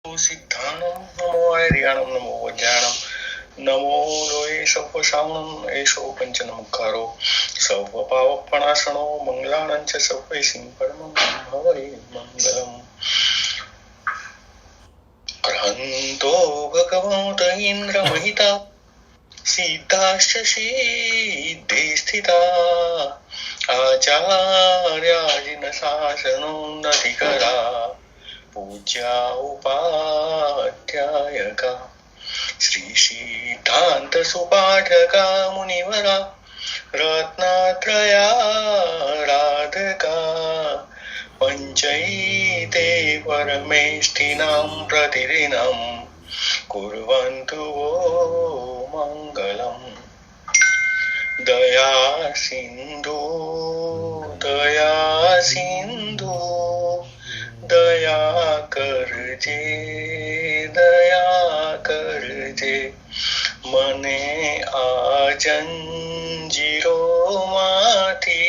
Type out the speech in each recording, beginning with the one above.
सिद्धानं नमो ऐर्याणं नमो वज्राणं नमो लोये सौपशामणम् एषो पञ्चनमुखारो सौपपावपणासनो मङ्गलानं च सौपैसिं परमं भवै मङ्गलम् अर्हन्तो भगवन्त इन्द्रमहिता सिद्धाश्च सिद्धे स्थिता आचार्याजिन शासनो नधिकरा पूज्या उपाध्यायका श्री सिद्धांत सुपाठका मुनिवरा रत्नात्रया राधका पंचैते परमेष्ठिनां प्रतिदिनं कुर्वन्तु वो मङ्गलम् दया सिन्धु दया करजे मने आ जंजीरो माथी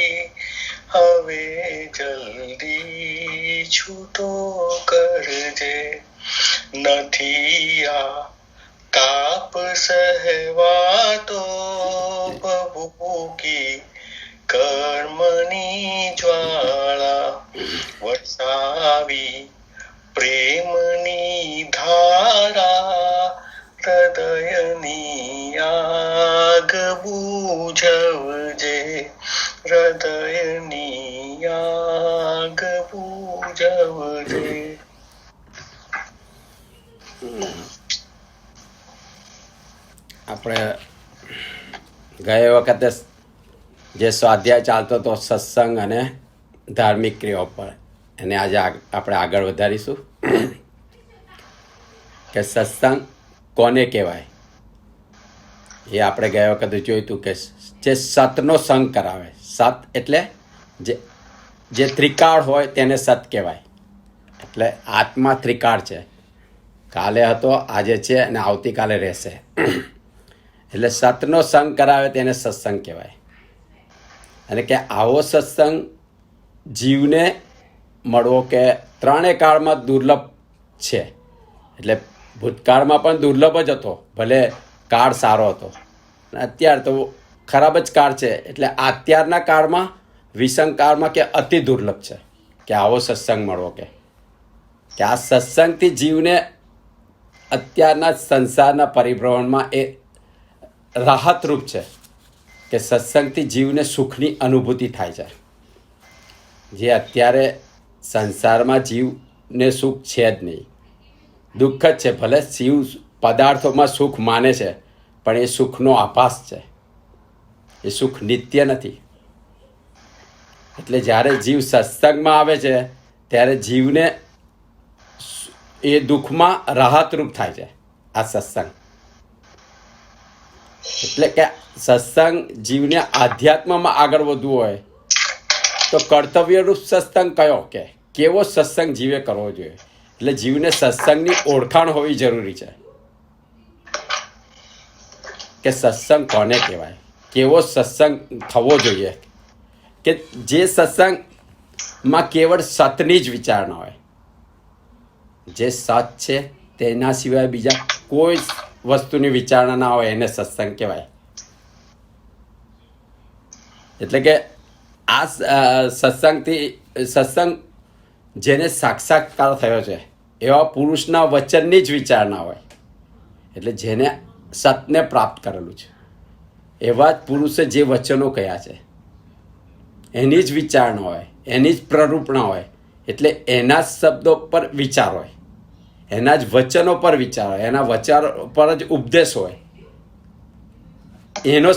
हवे जल्दी छूटो करजे નથી આ તાપ સહેવાતો પ્રભુ की કર્મની જ્વાળા વરસાવી પ્રેમની ધારા હૃદયની આગ બુઝવજે હૃદયની આગ બુઝવજે. આપણે ગયે વખતે જે સ્વાધ્યાય ચાલતો હતો સત્સંગ અને ધાર્મિક ક્રિયાઓ પર એને આજે આપણે આગળ વધારીશું કે સત્સંગ કોને કહેવાય. એ આપણે ગયા વખતે જોયું હતું કે જે સતનો સંગ કરાવે. સત એટલે જે ત્રિકાળ હોય તેને સત કહેવાય. એટલે આત્મા ત્રિકાળ છે. કાલે હતો, આજે છે અને આવતીકાલે રહેશે. એટલે સતનો સંગ કરાવે તેને સત્સંગ કહેવાય. અને કે આવો સત્સંગ જીવને મળવો કે ત્રણેય કાળમાં દુર્લભ છે. એટલે ભૂતકાળમાં પણ દુર્લભ જ હતો, ભલે કાળ સારો હતો. અત્યારે તો ખરાબ જ કાળ છે. એટલે અત્યારના કાળમાં વિષમ કાળમાં કે અતિ દુર્લભ છે કે આવો સત્સંગ મળવો. કે આ સત્સંગથી જીવને અત્યારના સંસારના પરિભ્રમણમાં એ રાહતરૂપ છે. કે સત્સંગથી જીવને સુખની અનુભૂતિ થાય છે. જે અત્યારે સંસારમાં જીવને સુખ છે જ નહીં, દુઃખ જ છે. ભલે જીવ પદાર્થોમાં સુખ માને છે, પણ એ સુખનો આભાસ છે. એ સુખ નિત્ય નથી. એટલે જ્યારે જીવ સત્સંગમાં આવે છે ત્યારે જીવને એ દુઃખમાં રાહતરૂપ થાય છે આ સત્સંગ. એટલે કે સત્સંગ જીવને આધ્યાત્મમાં આગળ વધવું હોય તો કર્તવ્યરૂપ સત્સંગ કયો, કે કેવો સત્સંગ જીવે કરવો જોઈએ. એટલે જીવને સત્સંગની ઓળખાણ હોવી જરૂરી છે કે સત્સંગ કોને કહેવાય, કેવો સત્સંગ થવો જોઈએ. કે જે સત્સંગમાં કેવળ સતની જ વિચારણા હોય. જે સત છે તેના સિવાય બીજા કોઈ વસ્તુની વિચારણા ના હોય એને સત્સંગ કહેવાય. એટલે કે આ સત્સંગ જેને સાક્ષાત્કાર થયો છે એવા પુરુષના વચનની જ વિચારણા હોય. એટલે જેને સતને પ્રાપ્ત કરેલું છે એવા જ પુરુષે જે વચનો કહ્યા છે એની જ વિચારણા હોય, એની જ પ્રરૂપણા હોય. એટલે એના જ શબ્દો પર વિચાર હોય, એના જ વચનો પર વિચાર હોય, એના વચારો પર જ ઉપદેશ હોય. એનો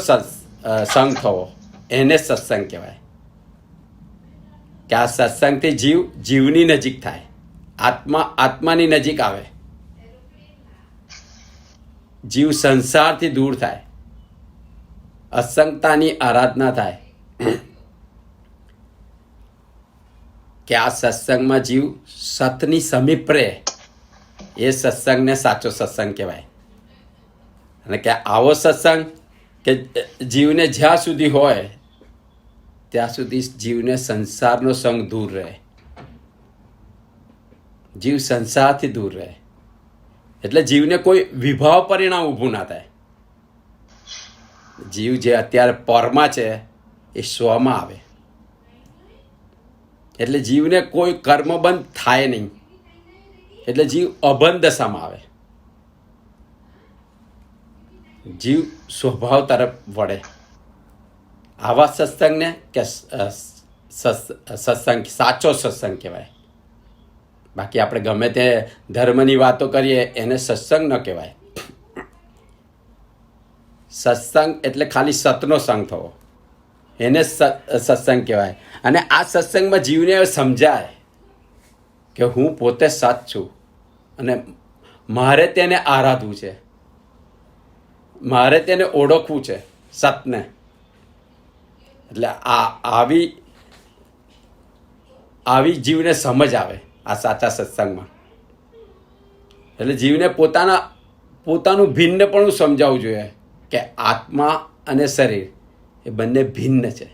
સંગ થવો એને સત્સંગ કહેવાય. કે આ સત્સંગથી જીવની નજીક થાય, આત્માની નજીક આવે, જીવ સંસારથી દૂર થાય, અસંગતાની આરાધના થાય. કે આ સત્સંગમાં જીવ સતની સમીપ રહે, એ સત્સંગને સાચો સત્સંગ કહેવાય. અને કે આવો સત્સંગ કે જીવને જ્યાં સુધી હોય ત્યાં સુધી જીવને સંસારનો સંગ દૂર રહે, જીવ સંસારથી દૂર રહે. એટલે જીવને કોઈ વિભાવ પરિણામ ઊભું ના થાય. જીવ જે અત્યારે પરમાં છે એ સ્વમાં આવે. એટલે જીવને કોઈ કર્મબંધ થાય નહીં. એટલે જીવ અબંધ દશામાં આવે. જીવ સ્વભાવ તરફ વળે. આવા સત્સંગને કે સત્સંગ સાચો સત્સંગ કહેવાય. બાકી આપણે ગમે તે ધર્મની વાતો કરીએ એને સત્સંગ ન કહેવાય. સત્સંગ એટલે ખાલી સતનો સંગ થવો, એને સત્સંગ કહેવાય. અને આ સત્સંગમાં જીવને સમજાય કે હું પોતે સત છું અને મારે તેને આરાધવું છે, મારે તેને ઓળખવું છે સતને. એટલે આવી જીવને સમજ આવે આ સાચા સત્સંગમાં. એટલે જીવને પોતાનું ભિન્નપણું સમજાવવું જોઈએ કે આત્મા અને શરીર એ બંને ભિન્ન છે,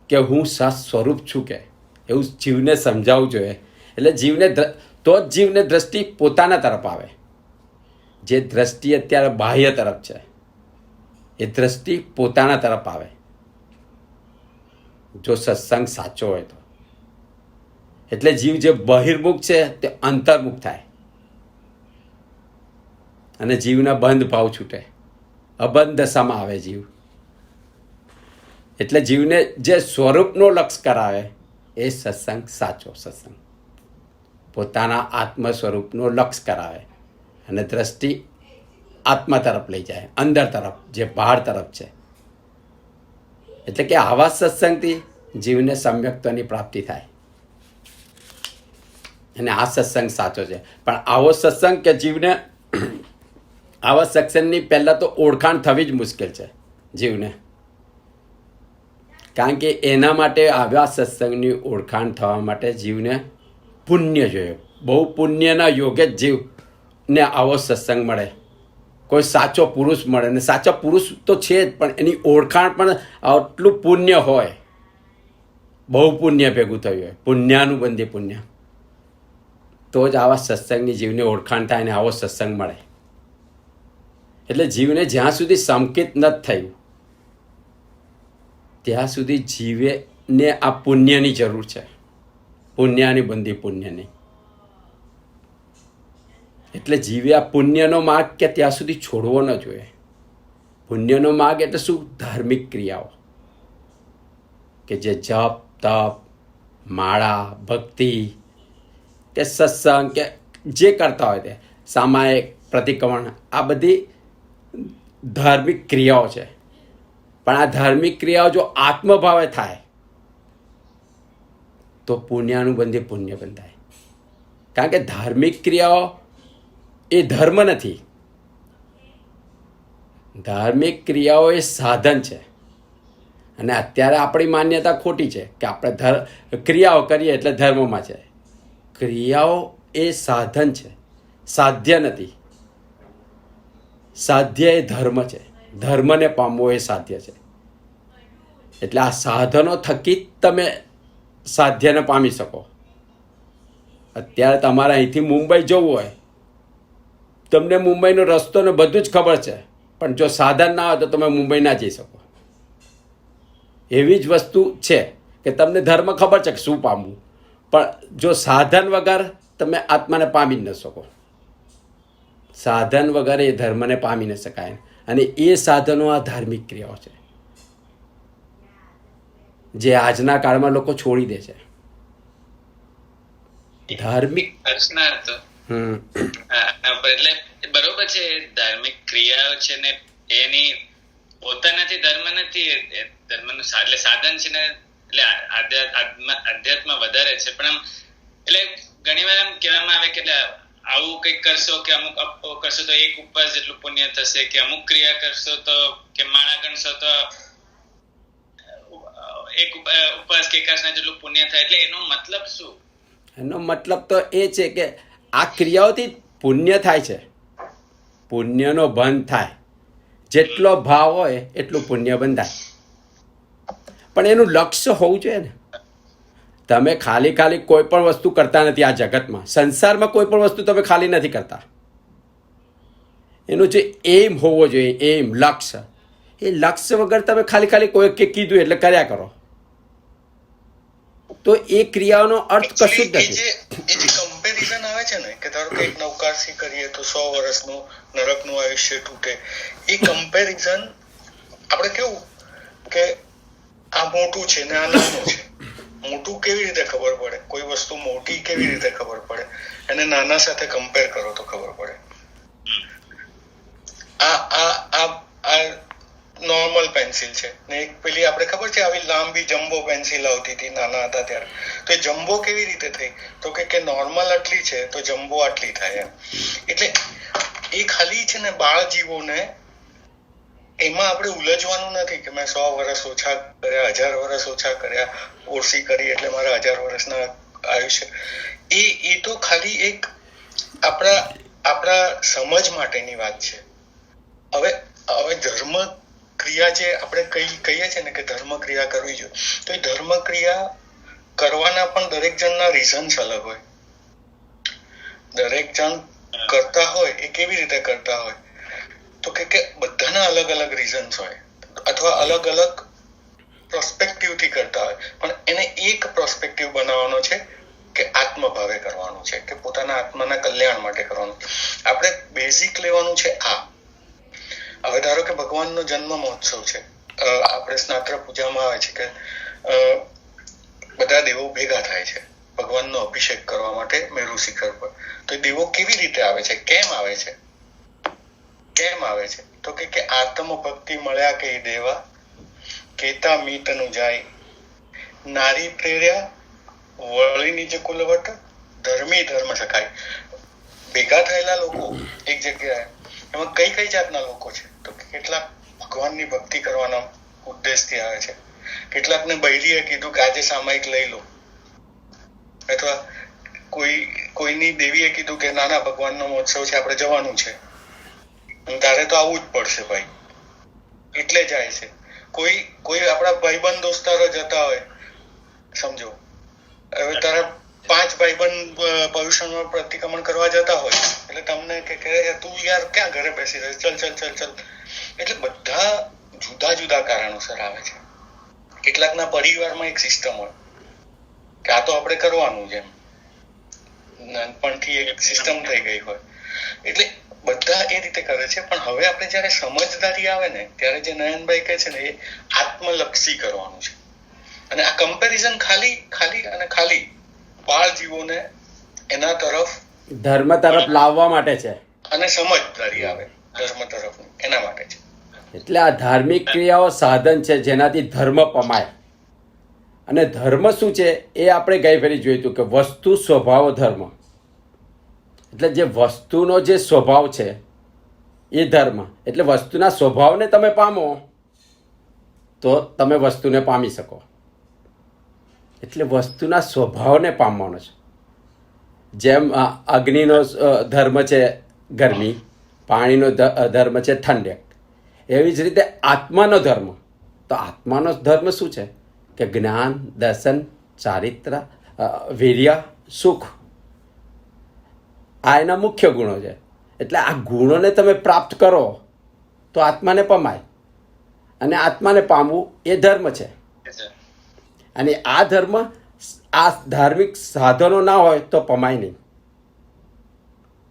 કે હું સત સ્વરૂપ છું કે એવું જીવને સમજાવવું જોઈએ. એટલે જીવને તો જ જીવને દ્રષ્ટિ પોતાના તરફ આવે. જે દ્રષ્ટિ અત્યારે બાહ્ય તરફ છે એ દ્રષ્ટિ પોતાના તરફ આવે જો સત્સંગ સાચો હોય તો. એટલે જીવ જે બહિર્મુખ છે તે અંતર્મુખ થાય અને જીવના બંધ ભાવ છૂટે, અબંધ દશામાં આવે જીવ. એટલે જીવને જે સ્વરૂપનો લક્ષ કરાવે એ સત્સંગ સાચો સત્સંગ. પોતાના આત્મ સ્વરૂપનો લક્ષ કરાવે અને દ્રષ્ટિ આત્મા તરફ લઈ જાય, અંદર તરફ, જે બહાર તરફ છે. એટલે કે આવા સત્સંગથી જીવને સમ્યક્ત્વની પ્રાપ્તિ થાય અને આ સત્સંગ સાચો છે. પણ આવો સત્સંગ કે જીવને આવા સત્સંગની પહેલાં તો ઓળખાણ થવી જ મુશ્કેલ છે જીવને. કારણ કે એના માટે આવા સત્સંગની ઓળખાણ થવા માટે જીવને પુણ્ય જોઈએ. બહુ પુણ્યના યોગે જ જીવને આવો સત્સંગ મળે, કોઈ સાચો પુરુષ મળે. ને સાચા પુરુષ તો છે જ, પણ એની ઓળખાણ પણ આટલું પુણ્ય હોય, બહુ પુણ્ય ભેગું થયું હોય, પુણ્યાનુબંધી પુણ્ય, તો જ આવા સત્સંગની જીવને ઓળખાણ થાય ને આવો સત્સંગ મળે. એટલે જીવને જ્યાં સુધી સંકિત નથી થયું ત્યાં સુધી જીવને આ પુણ્યની જરૂર છે, પુણ્યાની બંધી પુણ્યની. એટલે જીવે આ પુણ્યનો માર્ગ કે ત્યાં સુધી છોડવો ન જોઈએ. પુણ્યનો માર્ગ એટલે શું? ધાર્મિક ક્રિયાઓ કે જે જપ, તપ, માળા, ભક્તિ કે સત્સંગ કે જે કરતા હોય તે સામાયિક, પ્રતિક્રમણ, આ બધી ધાર્મિક ક્રિયાઓ છે. પણ આ ધાર્મિક ક્રિયાઓ જો આત્મભાવે થાય તો પુણ્યાનુબંધી પુણ્ય બંધાય. કારણ કે ધાર્મિક ક્રિયાઓ એ ધર્મ નથી. ધાર્મિક ક્રિયાઓ એ સાધન છે. અને અત્યારે આપણી માન્યતા ખોટી છે કે આપણે ક્રિયાઓ કરીએ એટલે ધર્મમાં છે. ક્રિયાઓ એ સાધન છે, સાધ્ય નથી. સાધ્ય એ ધર્મ છે, ધર્મને પામવો એ સાધ્ય છે. એટલે આ સાધનો થકી જ તમે સાધ્યને પામી શકો. અત્યારે તમારે અહીંથી મુંબઈ જવું હોય, તમને મુંબઈનો રસ્તો ને બધું જ ખબર છે, પણ જો સાધન ના હોય તો તમે મુંબઈ ના જઈ શકો. એવી જ વસ્તુ છે કે તમને ધર્મ ખબર છે કે શું પામવું, પણ જો સાધન વગર તમે આત્માને પામી જ ન શકો. સાધન વગર એ ધર્મને પામી ન શકાય. અને એ સાધનો આ ધાર્મિક ક્રિયાઓ છે જે આજના કાળમાં લોકો છોડી દે છે. ધાર્મિક પ્રશ્ન હતો. એટલે બરોબર છે, ધાર્મિક ક્રિયાઓ છે ને એની પોતાનાથી ધર્મ નથી, ધર્મનું એટલે સાધન છે ને, એટલે અધ્યાત્મ વધારે છે. પણ આમ એટલે ઘણી વાર આમ કહેવામાં આવે કે આવું કંઈક કરશો કે અમુક કરશો તો એક ઉપવાસ જેટલું પુણ્ય થશે, કે અમુક ક્રિયા કરશો તો કે માળા ગણશો તો એક ઉપવાસ કે એકાદશીના જેટલું પુણ્ય થાય. એટલે એનો મતલબ શું? એનો મતલબ તો એ છે કે આ ક્રિયાઓથી પુણ્ય થાય છે, પુણ્યનો બંધ થાય. જેટલો ભાવ હોય એટલું પુણ્ય બંધાય. પણ એનું લક્ષ્ય હોવું જોઈએ ને. તમે ખાલી કોઈ પણ વસ્તુ કરતા નથી આ જગતમાં. સંસારમાં કોઈ પણ વસ્તુ તમે ખાલી નથી કરતા. એનું જે એમ હોવો જોઈએ, એમ લક્ષ્ય, એ લક્ષ્ય વગર તમે ખાલી કોઈ કે કીધું એટલે કર્યા કરો, તો એ ક્રિયાઓનો અર્થ કશું જ નથી. એ જે કમ્પેરિઝન આવે છે ને કે ધારો કે એક નવકારથી કરીએ તો 100 વર્ષનું નરકનું આયુષ્ય તૂટે, એ કમ્પેરિઝન આપણે કેવું કે આ મોટું છે ને આ નાનું છે. મોટું કેવી રીતે ખબર પડે? કોઈ વસ્તુ મોટી કેવી રીતે ખબર પડે? એને નાના સાથે કમ્પેર કરો તો ખબર પડે. આ નોર્મલ પેન્સિલ છે ને એક પેલી આપણે ખબર છે આવી લાંબી જમ્બો પેન્સિલ આવતી હતી નાના હતા ત્યારે. તો એ જમ્બો કેવી રીતે થઈ? તો કે નોર્મલ આટલી છે તો જમ્બો આટલી થાય એમ. એટલે એ ખાલી છે ને બાળ જીવોને એમાં આપણે ઉલझવાનું નથી કે મેં 100 વર્ષ ઓછા કર્યા, 1000 વર્ષ ઓછા કર્યા, ઓછી કરી એટલે મારા 1000 વર્ષના આયુષ્ય. એ તો ખાલી એક આપણા સમજ માટેની વાત છે. હવે ધર્મ ક્રિયા જે આપણે કહીએ છીએ ને કે ધર્મ ક્રિયા કરવી જોઈએ, તો એ ધર્મ ક્રિયા કરવાના પણ દરેક જણના રીઝન્સ અલગ હોય. દરેક જણ કરતા હોય એ કેવી રીતે કરતા હોય તો કે બધાના અલગ અલગ રીઝન્સ હોય અથવા અલગ અલગ પ્રોસ્પેક્ટિવથી કરતા હોય. પણ એને એક પ્રોસ્પેક્ટિવ બનાવવાનો છે કે આત્મભાવે કરવાનું છે, કે પોતાના આત્માના કલ્યાણ માટે કરવાનું. આપણે બેઝિક લેવાનું છે આ. હવે ધારો કે ભગવાનનો જન્મ મહોત્સવ છે, આપણે સ્નાત્ર પૂજામાં આવે છે કે બધા દેવો ભેગા થાય છે ભગવાનનો અભિષેક કરવા માટે મેરુ શિખર પર. તો એ દેવો કેવી રીતે આવે છે? કેમ આવે છે? તો કે આત્મ ભક્તિ મળ્યા કે દેવા કેતા મીતનું જાય, નારી પ્રેર્યા વળી જે કુલવટ ધર્મી ધર્મ શકાય. ભેગા થયેલા લોકો એક જગ્યાએ, એમાં કઈ જાતના લોકો છે? તો કેટલાક ભગવાનની ભક્તિ કરવાના ઉદ્દેશથી આવે છે, કેટલાકને બૈરીએ કીધું કે આજે સામાયિક લઈ લો, અથવા કોઈની દેવીએ કીધું કે નાના ભગવાનનો મહોત્સવ છે આપણે જવાનું છે તારે તો આવવું જ પડશે ભાઈ, એટલે જાય છે. કોઈ આપણા ભાઈબંધ દોસ્તારો જતા હોય, સમજો હવે તારા 5 ભાઈબંધ ભવિષ્યમાં પ્રતિક્રમણ કરવા જતા હોય એટલે તમને કે તું યાર ક્યાં ઘરે બેસી રહે, ચલ. એટલે બધા જુદા કારણોસર આવે છે. કેટલાકના પરિવારમાં એક સિસ્ટમ હોય કે આ તો આપણે કરવાનું છે, નાનપણથી એક સિસ્ટમ થઈ ગઈ હોય, એટલે બધા એ રીતે કરે છે. પણ હવે આપણે જયારે સમજદારી આવે ને ત્યારે જે નયનભાઈ કહે છે ને એ આત્મલક્ષી કરવાનું છે. અને આ કમ્પેરિઝન ખાલી બાળ જીવોને એના તરફ ધર્મ તરફ લાવવા માટે છે અને સમજદારી આવે ધર્મ તરફ એના માટે છે. એટલે આ ધાર્મિક ક્રિયાઓ સાધન છે જેનાથી ધર્મ પમાય. અને ધર્મ શું છે એ આપણે ગઈ ફેરી જોયું હતું કે વસ્તુ સ્વભાવ ધર્મ. એટલે જે વસ્તુનો જે સ્વભાવ છે એ ધર્મ. એટલે વસ્તુના સ્વભાવને તમે પામો તો તમે વસ્તુને પામી શકો. એટલે વસ્તુના સ્વભાવને પામવાનો છે. જેમ અગ્નિનો ધર્મ છે ગરમી, પાણીનો ધર્મ છે ઠંડક, એવી જ રીતે આત્માનો ધર્મ. તો આત્માનો ધર્મ શું છે કે જ્ઞાન, દર્શન, ચારિત્ર, વીર્ય, સુખ. આ એના મુખ્ય ગુણો છે. એટલે આ ગુણોને તમે પ્રાપ્ત કરો તો આત્માને પમાય. અને આત્માને પામવું એ ધર્મ છે. અને આ ધર્મ આ ધાર્મિક સાધનો ના હોય તો પમાય નહીં.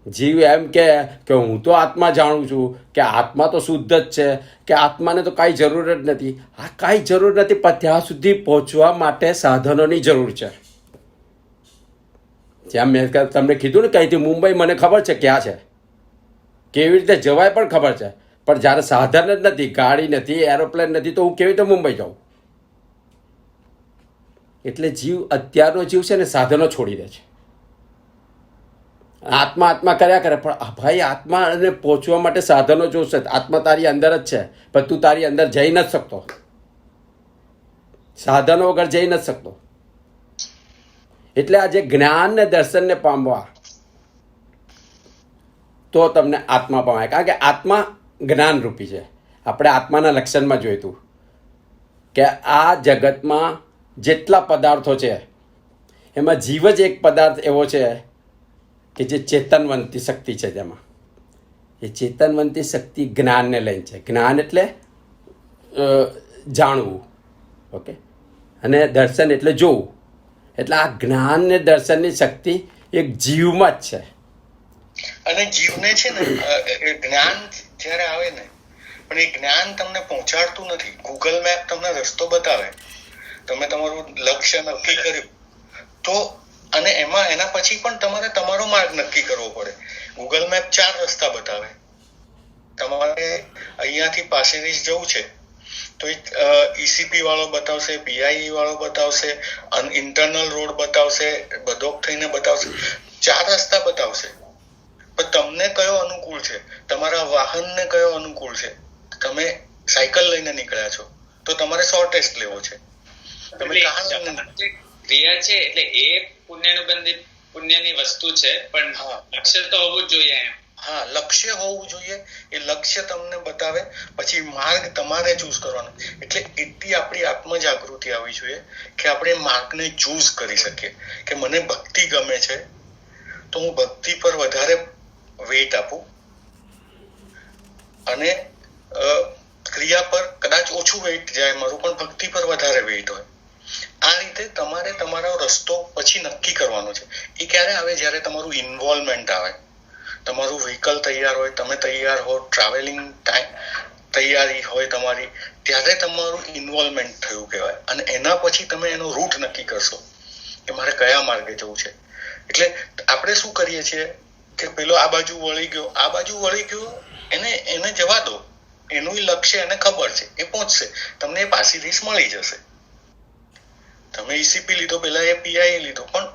જીવ એમ કે હું તો આત્મા જાણું છું, કે આત્મા તો શુદ્ધ જ છે, કે આત્માને તો કાંઈ જરૂર જ નથી. આ કાંઈ જરૂર નથી, પણ ત્યાં સુધી પહોંચવા માટે સાધનોની જરૂર છે. જ્યાં મેં તમને કીધું ને કંઈથી મુંબઈ મને ખબર છે ક્યાં છે, કેવી રીતે જવાય પણ ખબર છે, પણ જ્યારે સાધન જ નથી, ગાડી નથી, એરોપ્લેન નથી, તો હું કેવી રીતે મુંબઈ જાઉં? એટલે જીવ, અત્યારનો જીવ છે ને સાધનો છોડી દે છે. આત્મા કર્યા કરે, પણ ભાઈ આત્માને પહોંચવા માટે સાધનો જોશે. આત્મા તારી અંદર જ છે, પણ તું તારી અંદર જઈ નથી શકતો, સાધનો વગર જઈ નથી શકતો. એટલે આજે જ્ઞાન ને દર્શનને પામવા તો તમને આત્મા પામાય. કારણ કે આત્મા જ્ઞાનરૂપી છે. આપણે આત્માના લક્ષણમાં જોઈતું કે આ જગતમાં જેટલા પદાર્થો છે એમાં જીવ જ એક પદાર્થ એવો છે કે જે ચેતનવંતી શક્તિ છે. તેમાં એ ચેતનવંતી શક્તિ જ્ઞાનને લઈને છે. જ્ઞાન એટલે જાણવું, ઓકે, અને દર્શન એટલે જોવું. એટલે આ જ્ઞાન ને દર્શનની શક્તિ એક જીવમાં જ છે. અને જીવને છે ને એ જ્ઞાન જ્યારે આવે ને, પણ એ જ્ઞાન તમને પહોંચાડતું નથી. ગૂગલ મેપ તમને રસ્તો બતાવે, તમે તમારું લક્ષ્ય નક્કી કર્યું તો, અને એના પછી પણ તમારે તમારો માર્ગ નક્કી કરવો પડે. ગૂગલ મેપ 4 રસ્તા બતાવે. તમારે અહીંયાથી પાસેરીસ જવું છે તો ઈસીપી વાળો બતાવશે, પીઆઈ વાળો બતાવશે, ઇન્ટરનલ રોડ બતાવશે, બધોક થઈને બતાવશે. 4 રસ્તા બતાવશે, પણ તમને કયો અનુકૂળ છે, તમારા વાહનને કયો અનુકૂળ છે. તમે સાયકલ લઈને નીકળ્યા છો તો તમારે શોર્ટેસ્ટ લેવો છે. તમે ક્રિયા છે એટલે એ પુણ્યની વસ્તુ છે, પણ લક્ષ્ય તો હોવું જ જોઈએ. હા, લક્ષ્ય હોવું જોઈએ. એ લક્ષ્ય તમને બતાવે, પછી માર્ગ તમારે ચૂઝ કરવાનો. એટલે એટલી આપણી આત્મજાગૃતિ આવવી જોઈએ કે આપણે માર્ગને ચૂઝ કરી શકીએ. કે મને ભક્તિ ગમે છે તો હું ભક્તિ પર વધારે વેઇટ આપું અને ક્રિયા પર કદાચ ઓછું વેઇટ જાય મારું, પણ ભક્તિ પર વધારે વેઇટ હોય. આ રીતે તમારે તમારો રસ્તો પછી નક્કી કરવાનો છે. એ ક્યારે આવે? જ્યારે તમારું ઇન્વોલ્વમેન્ટ આવે, તમારું વ્હીકલ તૈયાર હોય, તમે તૈયાર હો, ટ્રાવેલિંગ ટાઈમ તૈયારી હોય તમારી, ત્યારે તમારું ઇન્વોલ્વમેન્ટ થયું કહેવાય. અને એના પછી તમે એનો રૂટ નક્કી કરશો કે મારે કયા માર્ગે જવું છે. એટલે આપણે શું કરીએ છીએ કે પેલો આ બાજુ વળી ગયો, એને જવા દો. એનું લક્ષ્ય એને ખબર છે, એ પહોંચશે. તમને એ પાછી રીસ મળી જશે. તમે ઈસીપી લીધો, પેલા એ પીઆઈ લીધો, પણ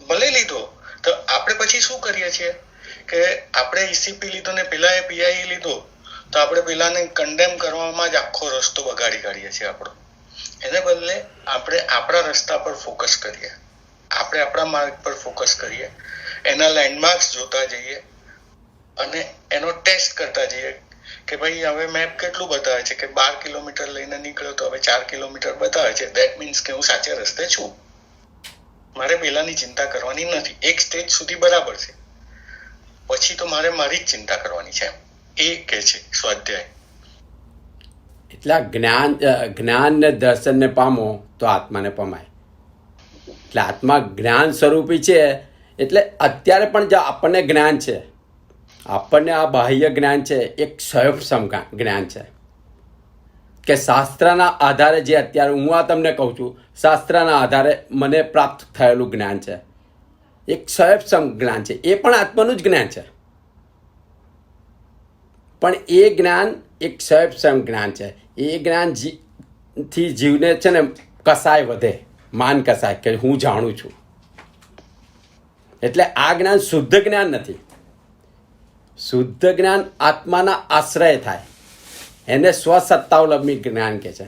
ભલે લીધો તો આપણે પછી શું કરીએ છીએ કે આપણે ઈસીપી લીધો ને પેલા એ પીઆઈ લીધો તો આપણે પેલાને કન્ડેમ કરવામાં જ આખો રસ્તો બગાડી કાઢીએ છીએ આપણો. એને બદલે આપણે આપણા રસ્તા પર ફોકસ કરીએ, આપણે આપણા માર્ગ પર ફોકસ કરીએ, એના લેન્ડમાર્ક્સ જોતા જઈએ અને એનો ટેસ્ટ કરતા જઈએ કે ભાઈ હવે મેપ કેટલું બતાવે છે કે 12 કિલોમીટર લઈને નીકળ્યો તો હવે 4 કિલોમીટર બતાવે છે. ધેટ મીન્સ કે હું સાચે રસ્તે છું. મારે પેલાની ચિંતા કરવાની નથી. એક સ્ટેજ સુધી બરાબર છે, પછી તો મારે મારી જ ચિંતા કરવાની છે. એ કે છે સ્વાધ્યાય. એટલે જ્ઞાન ને દર્શનને પામો તો આત્માને પમાય. એટલે આત્મા જ્ઞાન સ્વરૂપી છે. એટલે અત્યારે પણ જો આપણને જ્ઞાન છે, આપણને આ બાહ્ય જ્ઞાન છે, એક સ્વયંસમ જ્ઞાન છે કે શાસ્ત્રના આધારે જે અત્યારે હું આ તમને કહું છું, શાસ્ત્રના આધારે મને પ્રાપ્ત થયેલું જ્ઞાન છે. એક સ્વયંસમ જ્ઞાન છે. એ પણ આત્માનું જ જ્ઞાન છે, પણ એ જ્ઞાન એક સ્વયંસમ જ્ઞાન છે. એ જ્ઞાન થી જીવને છે ને કસાય વધે, માન કસાય કે હું જાણું છું. એટલે આ જ્ઞાન શુદ્ધ જ્ઞાન નથી. શુદ્ધ જ્ઞાન આત્માના આશ્રય થાય, એને સ્વસત્તાવલંબી જ્ઞાન કહે છે.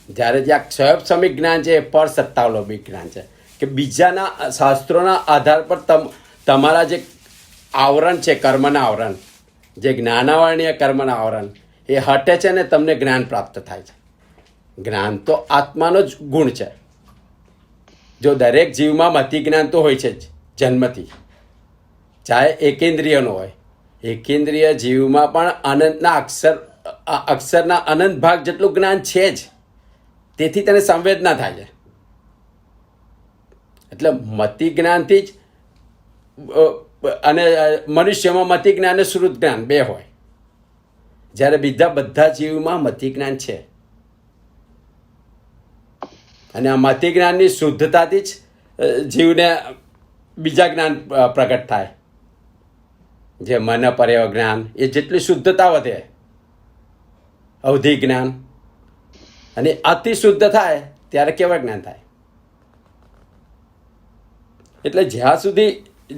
જ્યારે જે આ સ્વયંસમિક જ્ઞાન છે એ પર સત્તાવલંબી જ્ઞાન છે કે બીજાના શાસ્ત્રોના આધાર પર તમારા જે આવરણ છે, કર્મના આવરણ, જે જ્ઞાનાવરણીય કર્મના આવરણ, એ હટે છે ને તમને જ્ઞાન પ્રાપ્ત થાય છે. જ્ઞાન તો આત્માનો જ ગુણ છે. જો દરેક જીવમાં મતિ જ્ઞાન તો હોય છે જ જન્મથી, ચાહે એકેન્દ્રિયનો હોય. એકેન્દ્રિય જીવમાં પણ અનંતના અક્ષરના અનંત ભાગ જેટલું જ્ઞાન છે જ, તેથી તેને સંવેદના થાય છે. એટલે મતિ જ્ઞાનથી જ, અને મનુષ્યમાં મતિ જ્ઞાન અને શ્રુત જ્ઞાન બે હોય, જ્યારે બીજા બધા જીવમાં મતિ જ્ઞાન છે. અને આ મતિ જ્ઞાનની શુદ્ધતાથી જ જીવને બીજા જ્ઞાન પ્રગટ થાય. જે મન પર્યવ જ્ઞાન, એ જેટલી શુદ્ધતા વધે, અવધિ જ્ઞાન, અને અતિ શુદ્ધ થાય ત્યારે કેવા જ્ઞાન થાય. એટલે જ્યાં સુધી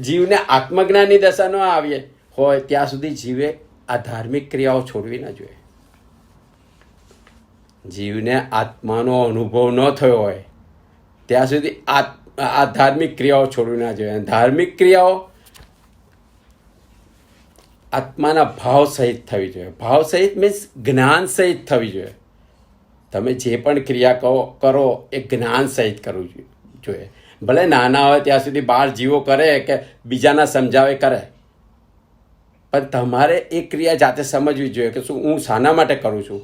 જીવને આત્મજ્ઞાનની દશા ન આવીએ હોય ત્યાં સુધી જીવે આ ધાર્મિક ક્રિયાઓ છોડવી ન જોઈએ. જીવને આત્માનો અનુભવ ન થયો હોય ત્યાં સુધી આ ધાર્મિક ક્રિયાઓ છોડવી ના જોઈએ. ધાર્મિક ક્રિયાઓ આત્માના ભાવ સહિત થવી જોઈએ. ભાવ સહિત મીન્સ જ્ઞાન સહિત થવી જોઈએ. તમે જે પણ ક્રિયા કરો એ જ્ઞાન સહિત કરવું જોઈએ. ભલે નાના હોય ત્યાં સુધી બહાર જીવો કરે કે બીજાના સમજાવે કરે, પણ તમારે એ ક્રિયા જાતે સમજવી જોઈએ કે શું હું શાના માટે કરું છું.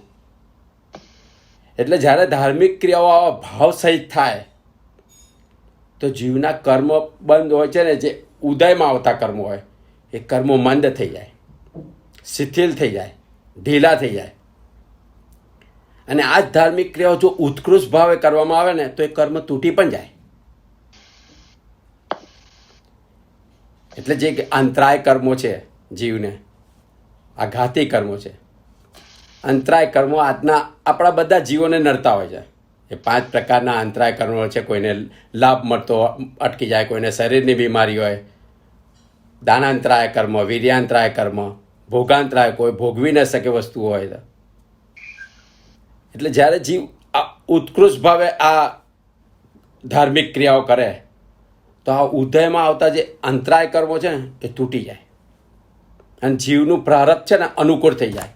એટલે જ્યારે ધાર્મિક ક્રિયાઓ આવા ભાવ સહિત થાય તો જીવના કર્મ બંધ હોય છે ને, જે ઉદયમાં આવતા કર્મો હોય એ કર્મો મંદ થઈ જાય, શિથિલ થઈ જાય, ઢીલા થઈ જાય. અને આ જ ધાર્મિક ક્રિયાઓ જો ઉત્કૃષ્ટ ભાવે કરવામાં આવે ને તો એ કર્મ તૂટી પણ જાય. એટલે જે અંતરાય કર્મો છે જીવને, આ ઘાતી કર્મો છે, અંતરાય કર્મો આજના આપણા બધા જીવોને નડતા હોય છે. એ 5 પ્રકારના અંતરાય કર્મો છે. કોઈને લાભ મળતો અટકી જાય, કોઈને શરીરની બીમારી હોય, દાનાંતરાય કર્મ, વીર્યાંતરાય કર્મ, ભોગાંતરાય, કોઈ ભોગવી ન શકે વસ્તુ હોય તો. એટલે જ્યારે જીવ આ ઉત્કૃષ્ટ ભાવે આ ધાર્મિક ક્રિયાઓ કરે તો આ ઉદયમાં આવતા જે અંતરાય કર્મો છે ને એ તૂટી જાય અને જીવનું પ્રારબ્ધ છે ને અનુકૂળ થઈ જાય.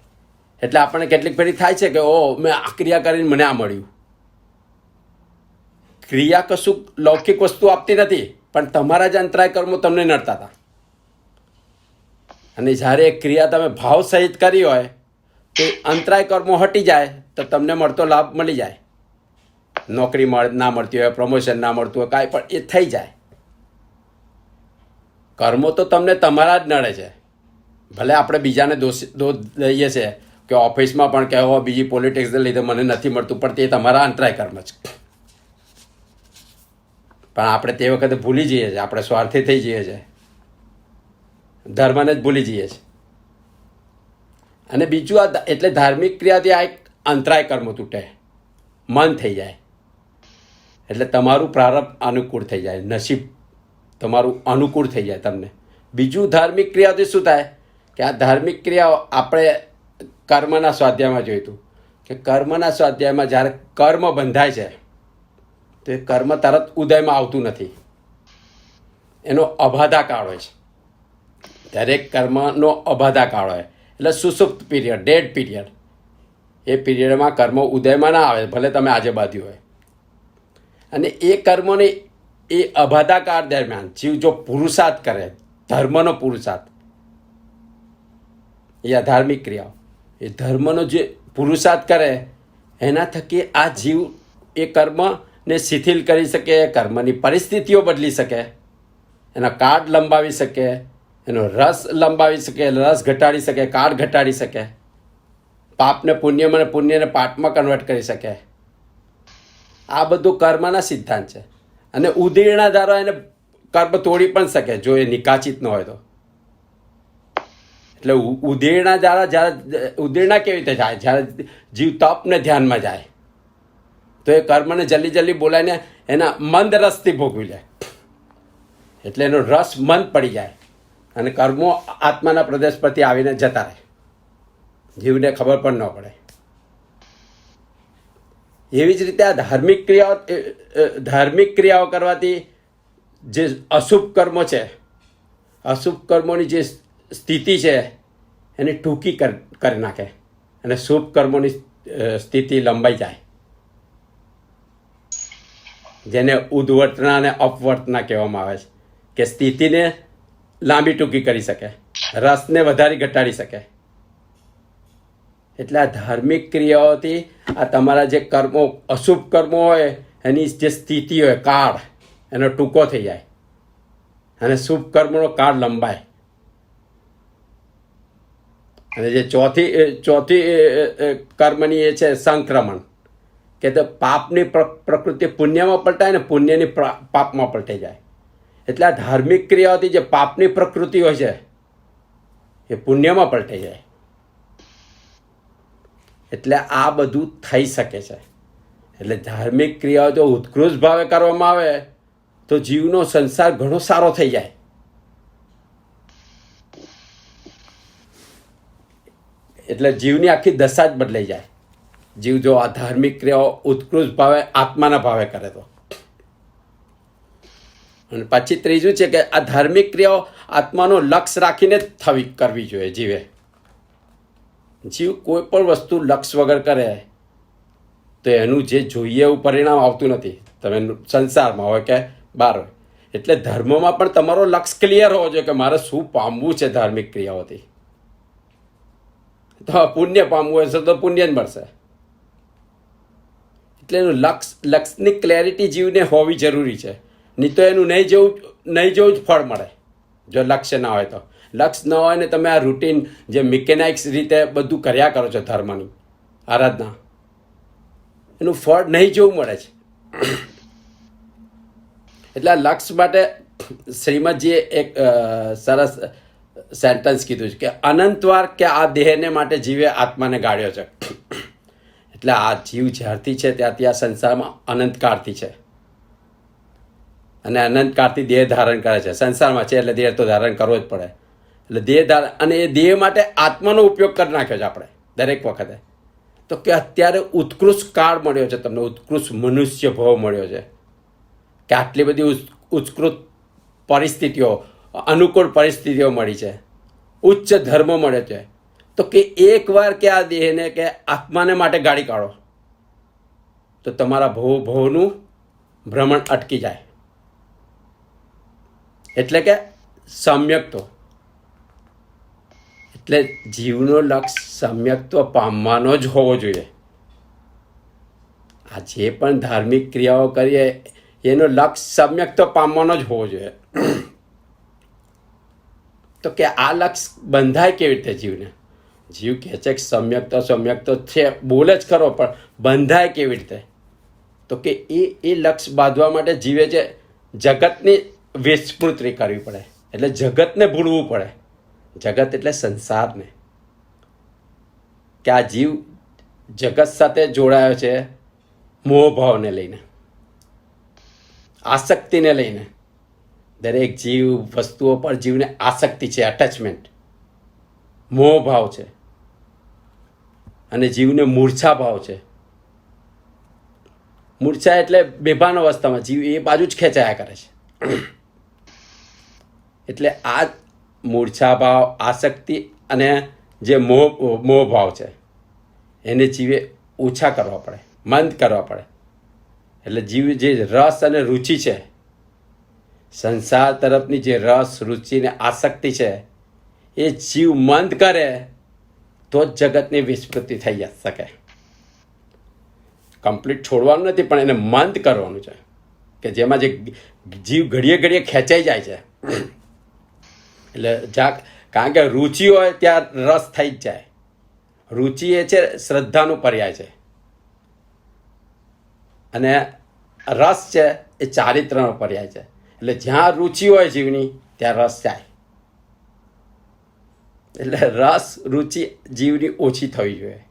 એટલે આપણને કેટલીક ફેરી થાય છે કે ઓ મેં આ ક્રિયા કરીને મને આ મળ્યું. ક્રિયા કશું લૌકિક વસ્તુ આપતી નથી, પણ તમારા જ અંતરાય કર્મો તમને નડતા હતા. અને જ્યારે એ ક્રિયા તમે ભાવ સહિત કરી હોય તો અંતરાય કર્મો હટી જાય તો તમને મળતો લાભ મળી જાય. નોકરી ના મળતી હોય, પ્રમોશન ના મળતું હોય, કાંઈ પણ એ થઈ જાય. કર્મો તો તમને તમારા જ નડે છે. ભલે આપણે બીજાને દોષ દઈએ છીએ કે ઓફિસમાં પણ કહેવો બીજી પોલિટિક્સને લીધે મને નથી મળતું, પણ તે તમારા અંતરાય કર્મ છે. પણ આપણે તે વખતે ભૂલી જઈએ છીએ, આપણે સ્વાર્થી થઈ જઈએ છીએ, ધર્મને જ ભૂલી જઈએ છીએ. અને બીજું આ એટલે ધાર્મિક ક્રિયાથી આ એક અંતરાય કર્મ તૂટે, મન થઈ જાય. એટલે તમારું પ્રારબ્ધ અનુકૂળ થઈ જાય, નસીબ તમારું અનુકૂળ થઈ જાય તમને. બીજું ધાર્મિક ક્રિયાથી શું થાય કે આ ધાર્મિક ક્રિયાઓ આપણે કર્મના સ્વાધ્યાયમાં જોયું હતું કે કર્મના સ્વાધ્યાયમાં જ્યારે કર્મ બંધાય છે તો એ કર્મ તરત ઉદયમાં આવતું નથી, એનો અબાધા કાળ હોય છે. દરેક કર્મનો અબાધા કાળ હોય એટલે સુસુપ્ત પીરિયડ, ડેડ પીરિયડ. એ પીરિયડમાં કર્મ ઉદયમાં ના આવે, ભલે તમે આજે બાંધ્યું હોય. અને એ કર્મોને એ અબાધા કાળ દરમિયાન જીવ જો પુરુષાર્થ કરે, ધર્મનો પુરુષાર્થ, એ અધાર્મિક ક્રિયાઓ, એ ધર્મનો જે પુરુષાર્થ કરે એના થકી આ જીવ એ કર્મને શિથિલ કરી શકે, કર્મની પરિસ્થિતિઓ બદલી શકે, એના કાળ લંબાવી શકે, એનો રસ લંબાવી શકે, રસ ઘટાડી શકે, કાળ ઘટાડી શકે, પાપને પુણ્યમાં અને પુણ્યને પાપમાં કન્વર્ટ કરી શકે. આ બધું કર્મના સિદ્ધાંત છે. અને ઉદીર્ણા દ્વારા એને કર્મ તોડી પણ શકે જો એ નિકાચિત ન હોય તો. એટલે ઉદીર્ણા દ્વારા જ્યારે ઉદીર્ણા કેવી રીતે જાય? જ્યારે જીવ તપને ધ્યાનમાં જાય તો એ કર્મને જલ્દી જલ્દી બોલાવીને એના મંદ રસથી ભોગવી લે. એટલે એનો રસ મંદ પડી જાય અને કર્મો આત્માના પ્રદેશ પરથી આવીને જતા રહે, જીવને ખબર પણ ન પડે. એવી જ રીતે આ ધાર્મિક ક્રિયાઓ કરવાથી જે અશુભ કર્મો છે, અશુભ કર્મોની જે સ્થિતિ છે એને ટૂંકી કરી નાખે અને શુભ કર્મોની સ્થિતિ લંબાઈ જાય, જેને ઉદ્વર્તના અને અપવર્તના કહેવામાં આવે છે. કે સ્થિતિને લાંબી ટૂંકી કરી શકે, રસને વધારી ઘટાડી શકે. એટલે આ ધાર્મિક ક્રિયાઓથી આ તમારા જે કર્મો, અશુભ કર્મો હોય એની જે સ્થિતિ હોય, કાળ એનો ટૂંકો થઈ જાય અને શુભ કર્મનો કાળ લંબાય. અને જે ચોથી કર્મની એ છે સંક્રમણ, કે તો પાપની પ્રકૃતિ પુણ્યમાં પલટાય ને પુણ્યની પાપમાં પલટાઈ જાય. એટલે આ ધાર્મિક ક્રિયાઓથી જે પાપની પ્રકૃતિ હોય છે એ પુણ્યમાં પલટાઈ જાય. એટલે આ બધું થઈ શકે છે. એટલે ધાર્મિક ક્રિયાઓ જો ઉત્કૃષ્ટ ભાવે કરવામાં આવે તો જીવનો સંસાર ઘણો સારો થઈ જાય. એટલે જીવની આખી દશા જ બદલાઈ જાય. જીવ જો આ ધાર્મિક ક્રિયાઓ ઉત્કૃષ્ટ ભાવે આત્માના ભાવે કરે તો. અને પછી ત્રીજું છે કે આ ધાર્મિક ક્રિયાઓ આત્માનો લક્ષ્ય રાખીને જ કરવી જોઈએ જીવે. જીવ કોઈ પણ વસ્તુ લક્ષ્ય વગર કરે તો એનું જે જોઈએ એવું પરિણામ આવતું નથી. તમે સંસારમાં હોય કે બહાર હોય. એટલે ધર્મમાં પણ તમારો લક્ષ્ય ક્લિયર હોવો જોઈએ કે મારે શું પામવું છે ધાર્મિક ક્રિયાઓથી. તો પુણ્ય પામવું હશે તો પુણ્ય જ મળશે. એટલે એનું લક્ષ્યની ક્લેરિટી જીવને હોવી જરૂરી છે. નહીં તો એનું નહીં જેવું જ ફળ મળે જો લક્ષ્ય ના હોય તો. લક્ષ્ય ન હોય ને તમે આ રૂટીન જે મિકેનાઇક્સ રીતે બધું કર્યા કરો છો ધર્મની આરાધના, એનું ફળ નહીં જેવું મળે છે. એટલે આ લક્ષ્ય માટે શ્રીમદજીએ એક સરસ સેન્ટન્સ કીધું છે કે અનંતવાર કે આ દેહને માટે જીવે આત્માને ગાળ્યો છે. એટલે આ જીવ જ્યારથી છે ત્યારથી આ સંસારમાં અનંતકાળથી છે અને અનંતકાળથી દેહ ધારણ કરે છે. સંસારમાં છે એટલે દેહ તો ધારણ કરવો જ પડે. એટલે દેહ ધારણ, અને એ દેહ માટે આત્માનો ઉપયોગ કરી નાખ્યો છે આપણે દરેક વખતે. તો કે અત્યારે ઉત્કૃષ્ટ કાળ મળ્યો છે તમને, ઉત્કૃષ્ટ મનુષ્ય ભાવ મળ્યો છે કે આટલી બધી ઉત્કૃષ્ટ પરિસ્થિતિઓ, અનુકૂળ પરિસ્થિતિઓ મળી છે, ઉચ્ચ ધર્મ મળે છે. તો કે એકવાર કે આ દેહને કે આત્માને માટે ગાળી કાઢો તો તમારા ભવનું ભ્રમણ અટકી જાય. એટલે કે સમ્યક્ત્વ. એટલે જીવનો લક્ષ્ય સમ્યક્ત્વ પામવાનો જ હોવો જોઈએ. આ જે પણ ધાર્મિક ક્રિયાઓ કરીએ એનો લક્ષ્ય સમ્યક્ત્વ પામવાનો જ હોવો જોઈએ. તો કે આ લક્ષ્ય બંધાય કેવી રીતે જીવને? જીવ કહે છે કે સમ્યક્ત્વ છે, બોલે જ ખરો, પણ બંધાય કેવી રીતે? તો કે એ લક્ષ્ય બાંધવા માટે જીવે છે જગતની વિસ્મૃતિ કરવી પડે. એટલે જગતને ભૂલવું પડે. જગત એટલે સંસારને. કે આ જીવ જગત સાથે જોડાયો છે મોહભાવને લઈને, આસક્તિને લઈને. દરેક જીવ વસ્તુઓ પર જીવને આસક્તિ છે, અટેચમેન્ટ, મોહભાવ છે. અને જીવને મૂર્છા ભાવ છે. મૂર્છા એટલે બેભાન અવસ્થામાં જીવ એ બાજુ જ ખેંચાયા કરે છે. એટલે આ મૂર્છા ભાવ, આસક્તિ અને જે મોહ ભાવ છે એને જીવે ઓછા કરવા પડે, મંદ કરવા પડે. એટલે જીવ જે રસ અને રુચિ છે, સંસાર તરફની જે રસ, રુચિ ને આસક્તિ છે એ જીવ મંદ કરે તો જ જગતની વિસ્મૃતિ થઈ શકે. કમ્પ્લીટ છોડવાનું નથી, પણ એને મંદ કરવાનું છે કે જેમાં જે જીવ ઘડીએ ઘડીએ ખેંચાઈ જાય છે. એટલે કારણ કે રુચિ હોય ત્યાં રસ થઈ જ જાય. રુચિ એ છે શ્રદ્ધાનું પર્યાય છે, અને રસ છે એ ચારિત્રનો પર્યાય છે. એટલે જ્યાં રુચિ હોય જીવની ત્યાં રસ જાય. એટલે રસ રુચિ જીવની ઓછી થવી જોઈએ,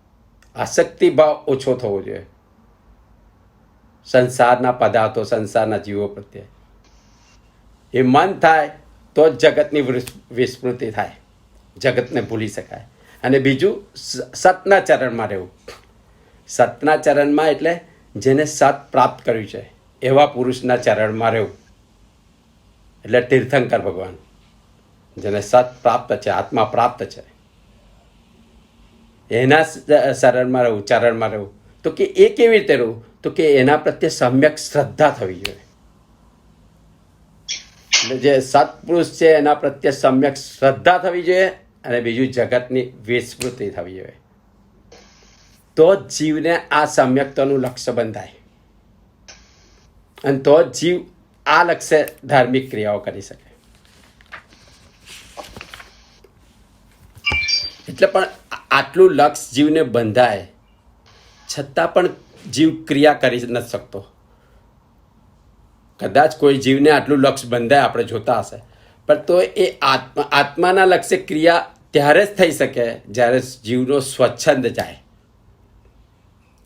આસક્તિ ભાવ ઓછો થવો જોઈએ સંસારના પદાર્થો, સંસારના જીવો પ્રત્યે. એ મન થાય તો જ જગતની વિસ્મૃતિ થાય, જગતને ભૂલી શકાય. અને બીજું સતના ચરણમાં રહેવું. સતના ચરણમાં એટલે જેને સત પ્રાપ્ત કર્યું છે એવા પુરુષના ચરણમાં રહેવું. એટલે તીર્થંકર ભગવાન, જેને સત પ્રાપ્ત છે, આત્મા પ્રાપ્ત છે, એના ચરણમાં રહેવું. તો કે એ કેવી રીતે રહેવું? તો કે એના પ્રત્યે સમ્યક શ્રદ્ધા થવી જોઈએ. એટલે જે સત્પુરુષ છે એના પ્રત્યે સમ્યક શ્રદ્ધા થવી જોઈએ, અને બીજું જગતની વિસ્મૃતિ થવી જોઈએ. તો જ જીવને આ સમ્યક્તાનું લક્ષ્ય બંધાય, અને તો જ જીવ આ લક્ષ્ય ધાર્મિક ક્રિયાઓ કરી શકે. એટલે પણ આટલું લક્ષ્ય જીવને બંધાય છતાં પણ જીવ ક્રિયા કરી નથી શકતો. કદાચ કોઈ જીવને આટલું લક્ષ્ય બંધાય આપણે જોતા હશે, પણ તો એ આત્માના લક્ષ્ય ક્રિયા ત્યારે જ થઈ શકે જ્યારે જીવનો સ્વચ્છંદ જાય.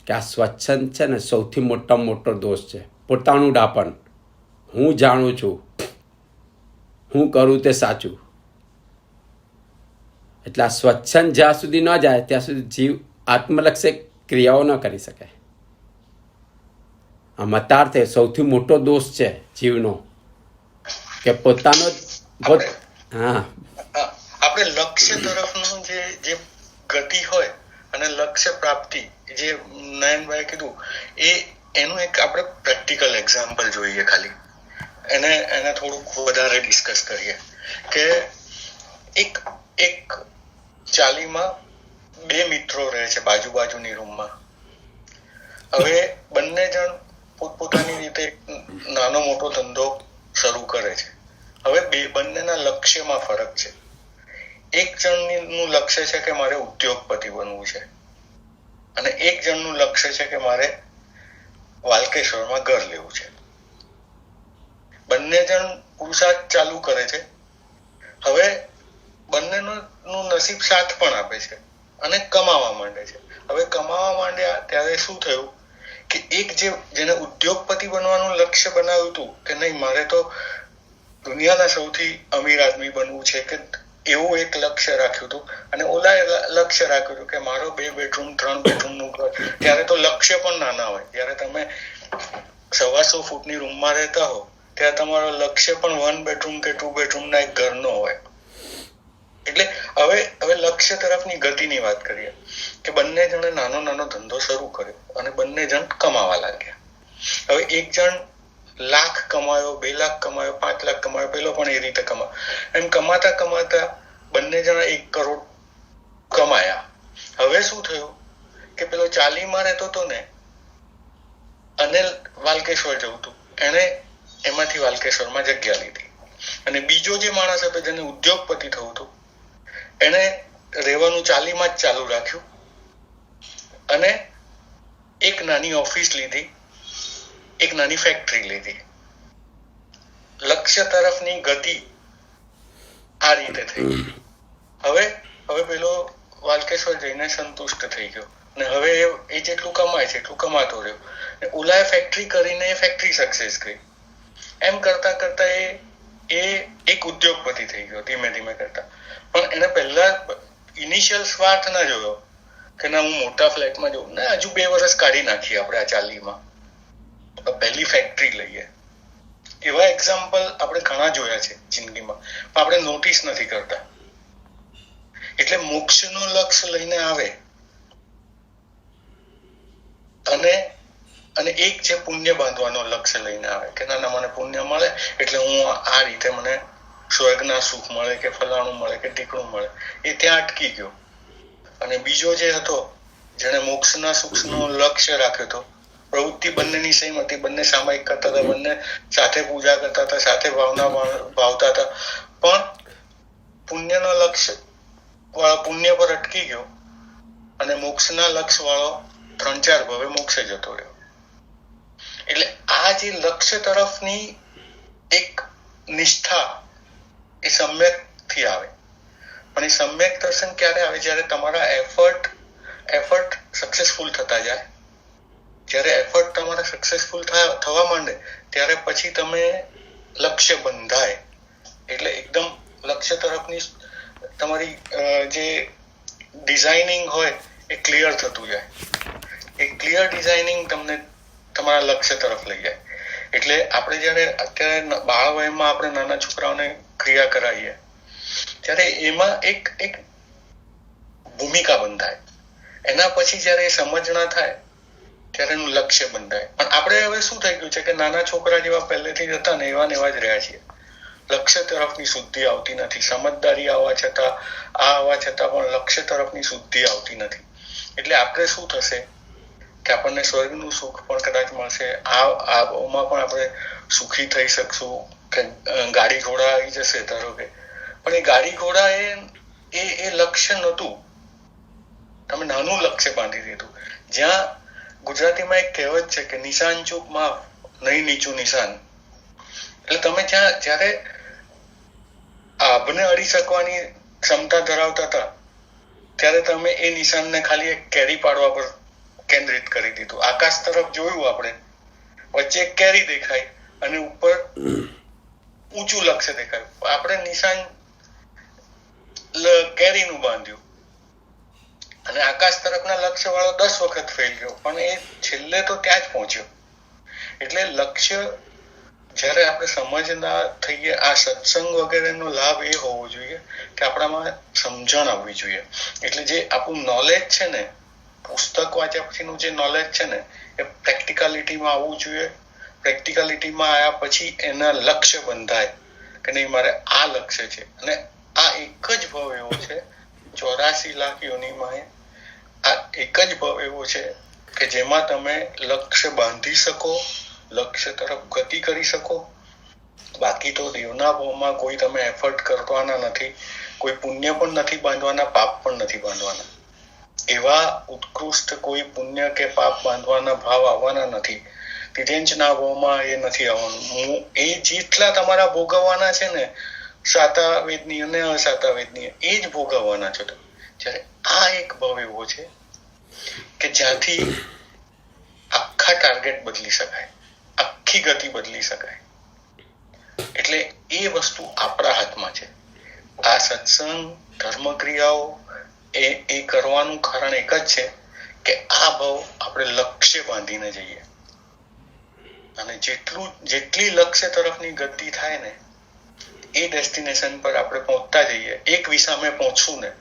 કે આ સ્વચ્છંદ છે ને સૌથી મોટામાં મોટો દોષ છે, પોતાનું ડાપણ. હું જાણું છું, હું કરું તે સાચું. એટલે આ સ્વચ્છંદ જ્યાં સુધી ન જાય ત્યાં સુધી જીવ આત્મલક્ષ્ય ક્રિયાઓ ન કરી શકે. આ મતાર્થે સૌથી મોટો દોષ છે જીવનો કે પોતાનો. હા, આપણે લક્ષ્ય તરફનું જે ગતિ હોય અને લક્ષ્ય પ્રાપ્તિ, જે નયનભાઈ કીધું, એનું એક આપણે પ્રેક્ટિકલ એક્ઝામ્પલ જોઈએ ખાલી. એને થોડુંક વધારે ડિસ્કસ કરીએ કે એક ચાલીમાં બે મિત્રો રહે છે બાજુની રૂમમાં. હવે બંને જણ પોતપોતાની રીતે નાનો મોટો ધંધો શરૂ કરે છે. હવે બંનેના લક્ષ્યમાં ફરક છે. એક જણનું લક્ષ્ય છે કે મારે ઉદ્યોગપતિ બનવું છે અને એક જણનું લક્ષ્ય છે કે મારે વાલકેશ્વરમાં ઘર લેવું છે. બંને જણ પુરુષાર્થ ચાલુ કરે છે. હવે બંનેનું નસીબ સાથ પણ આપે છે અને કમાવા માંડે છે. હવે કમાવા માંડ્યા ત્યારે શું થયું કે એક જેને ઉદ્યોગપતિ બનવાનું લક્ષ્ય બનાવ્યું હતું કે નહીં મારે તો દુનિયાના સૌથી અમીર આદમી બનવું છે કે એવું એક લક્ષ્ય રાખ્યું હતું, અને ઓલાએ લક્ષ્ય રાખ્યું હતું કે મારો 2 બેડરૂમ 3 બેડરૂમનું ઘર. ત્યારે તો લક્ષ્ય પણ નાના હોય. જ્યારે તમે 125 ફૂટની રૂમમાં રહેતા હો ત્યારે તમારો લક્ષ્ય પણ 1 બેડરૂમ કે 2 બેડરૂમના એક ઘરનો હોય. એટલે હવે લક્ષ્ય તરફની ગતિની વાત કરીએ કે બંને જણે નાનો ધંધો શરૂ કર્યો અને બંને જણ કમાવા લાગ્યા. હવે એક જણ લાખ કમાયો, 2 લાખ કમાયો, 5 લાખ કમાયો, પેલો પણ એ રીતે કમાયો. એમ કમાતા બંને જણા 1 કરોડ કમાયા. હવે શું થયું કે પેલો ચાલીમાં રહેતો હતો ને, અને વાલકેશ્વર જવું હતું, એને એમાંથી વાલકેશ્વરમાં જગ્યા લીધી. અને બીજો જે માણસ હતો જેને ઉદ્યોગપતિ થવું હતું એને રહેવાનું ચાલીમાં જ ચાલુ રાખ્યું અને એક નાની ઓફિસ લીધી, એક નાની ફેક્ટરી લીધી. લક્ષ્ય તરફની ગતિ આ રીતે થઈ. હવે પેલો વાલકેશ્વર જઈને સંતુષ્ટ થઈ ગયો અને હવે એ જેટલું કમાય છે એટલું કમાતો રહ્યો. ઓલાએ ફેક્ટરી કરીને એ ફેક્ટરી સક્સેસ ગઈ. એમ કરતા એ એક ઉદ્યોગપતિ થઈ ગયો ધીમે કરતા. પણ એને પહેલા ઇનિશિયલ સ્વાર્થ ના જોયો કે ના હું મોટા ફ્લેટમાં જઉં, ના હજુ 2 વર્ષ કાઢી નાખીએ આપણે આ ચાલીમાં, પહેલી ફેક્ટરી લઈએ. એવા એક્ઝામ્પલ આપણે ઘણા જોયા છે જિંદગીમાં, પણ આપણે નોટિસ નથી કરતા. એટલે મોક્ષનું લક્ષ્ય લઈને આવે અને એક છે પુણ્ય બાંધવાનો લક્ષ્ય લઈને આવે કે ના મને પુણ્ય મળે એટલે હું આ રીતે મને સ્વર્ગના સુખ મળે કે ફલાણું મળે કે ઢીકણું મળે. એ ત્યાં અટકી ગયો. અને બીજો જે હતો જેને મોક્ષના સુખનું લક્ષ્ય રાખ્યો હતો, પ્રવૃત્તિ બંનેની સેમ હતી, બંને સામાયિક કરતા હતા, બંને સાથે પૂજા કરતા હતા, સાથે ભાવના ભાવતા હતા, પણ પુણ્યનો લક્ષ્ય વાળો પુણ્ય પર અટકી ગયો અને મોક્ષના લક્ષ્ય વાળો 3-4 ભવે મોક્ષે જતો રહ્યો. એટલે આ જે લક્ષ્ય તરફની એક નિષ્ઠા એ સમ્યકથી આવે. પણ એ સમ્યક દર્શન ક્યારે આવે? જ્યારે તમારા એફર્ટ સક્સેસફુલ થતા જાય. જ્યારે એફર્ટ તમારા સક્સેસફુલ થવા માંડે ત્યારે પછી તમે લક્ષ્ય બંધાય. એટલે એકદમ લક્ષ્ય તરફની તમારી જે ડિઝાઇનિંગ હોય એ ક્લિયર થતું જાય. એ ક્લિયર ડિઝાઇનિંગ તમને તમારા લક્ષ્ય તરફ લઈ જાય. એટલે આપણે જ્યારે અત્યારે બાળ વયમાં આપણે નાના છોકરાઓને ક્રિયા કરાવીએ ત્યારે એમાં એક ભૂમિકા બંધાય. એના પછી જ્યારે એ સમજણા થાય ત્યારે એનું લક્ષ્ય બંધાય. પણ આપણે હવે શું થઈ ગયું છે કે નાના છોકરા જેવા પહેલેથી જ હતા ને એવા જ રહ્યા છીએ. લક્ષ્ય તરફની શુદ્ધિ આવતી નથી. સમજદારી આવવા છતાં પણ લક્ષ્ય તરફની શુદ્ધિ આવતી નથી. એટલે આપણે શું થશે કે આપણને સ્વર્ગનું સુખ પણ કદાચ મળશે, આમાં પણ આપણે સુખી થઈ શકશું, કે ગાડી ઘોડા આવી જશે ધારો કે. પણ એ ગાડી ઘોડા એ લક્ષ્ય નહોતું. તમે નાનું લક્ષ્ય બાંધી દીધું. જ્યાં ગુજરાતીમાં એક કહેવત છે કે નિશાન ચૂક માફ, નહીં નીચું નિશાન. એટલે તમે જ્યારે આભને અડી શકવાની ક્ષમતા ધરાવતા હતા ત્યારે તમે એ નિશાનને ખાલી એક કેરી પાડવા પર કેન્દ્રિત કરી દીધું. આકાશ તરફ જોયું આપણે, વચ્ચે એક કેરી દેખાય અને ઉપર ઊંચું લક્ષ્ય દેખાયું. આપણે નિશાન કેરીનું બાંધ્યું અને આકાશ તરફના લક્ષ્ય વાળો 10 વખત ફેલ ગયો, પણ એ છેલ્લે તો ત્યાં જ પહોંચ્યો. એટલે લક્ષ્ય જ્યારે આપણે સમજના થઈએ, આ સત્સંગ વગેરેનો લાભ એ હોવો જોઈએ કે આપણામાં સમજણ આવવી જોઈએ. એટલે જે આપણું નોલેજ છે ને, પુસ્તક વાંચ્યા પછીનું જે નોલેજ છે ને એ પ્રેક્ટિકાલિટીમાં આવવું જોઈએ પ્રેક્ટિકાલિટીમાં આવ્યા પછી એના લક્ષ્ય બંધાય કે નહીં મારે આ લક્ષ્ય છે, અને આ એક જ ભાવ એવો છે 84 લાખ યોનિમાં આ એક જ ભાવ એવો છે કે જેમાં તમે લક્ષ્ય બાંધી શકો, લક્ષ્ય તરફ ગતિ કરી શકો. બાકી તો દેવના ભાવમાં કોઈ તમે એફર્ટ કરવાના નથી, કોઈ પુણ્ય પણ નથી બાંધવાના, પાપ પણ નથી બાંધવાના. એવા ઉત્કૃષ્ટ કોઈ પુણ્ય કે પાપ બાંધવાના ભાવ આવવાના નથી. તિર્યંચના ભાવમાં એ નથી આવવાનું. એ જેટલા તમારા ભોગવવાના છે ને, સાતા વેદનીય અને અસાતા વેદનીય, એ જ ભોગવવાના છો. જ્યારે આ એક ભાવ એવો છે કે જ્યાંથી આખા ટાર્ગેટ બદલી શકાય, આખી ગતિ બદલી શકાય. એટલે એ વસ્તુ આપણા હાથમાં છે. આ સત્સંગ, ધર્મક્રિયાઓ એ કરવાનું કારણ એક જ છે કે આ ભાવ આપણે લક્ષ્ય બાંધીને જઈએ, અને જેટલી લક્ષ્ય તરફની ગતિ થાય ને, એ ડેસ્ટિનેશન પર આપણે પહોંચતા જઈએ. એક વિસામે પહોંચશું ને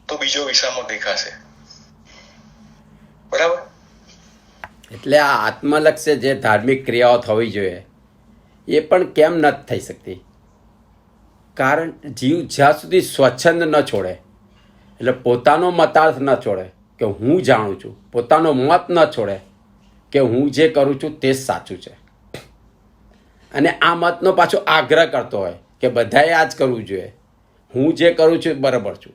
તો બીજો વિસામો દેખાશે. બરાબર? એટલે આ આત્મલક્ષ્ય જે ધાર્મિક ક્રિયાઓ થવી જોઈએ એ પણ કેમ નથી થઈ શકતી? કારણ જીવ જ્યાં સુધી સ્વચ્છંદ ન છોડે, એટલે પોતાનો મતાર્થ ન છોડે કે હું જાણું છું, પોતાનો મત ન છોડે કે હું જે કરું છું તે જ સાચું છે, અને આ મતનો પાછો આગ્રહ કરતો હોય કે બધાએ આ જ કરવું જોઈએ, હું જે કરું છું બરાબર છું,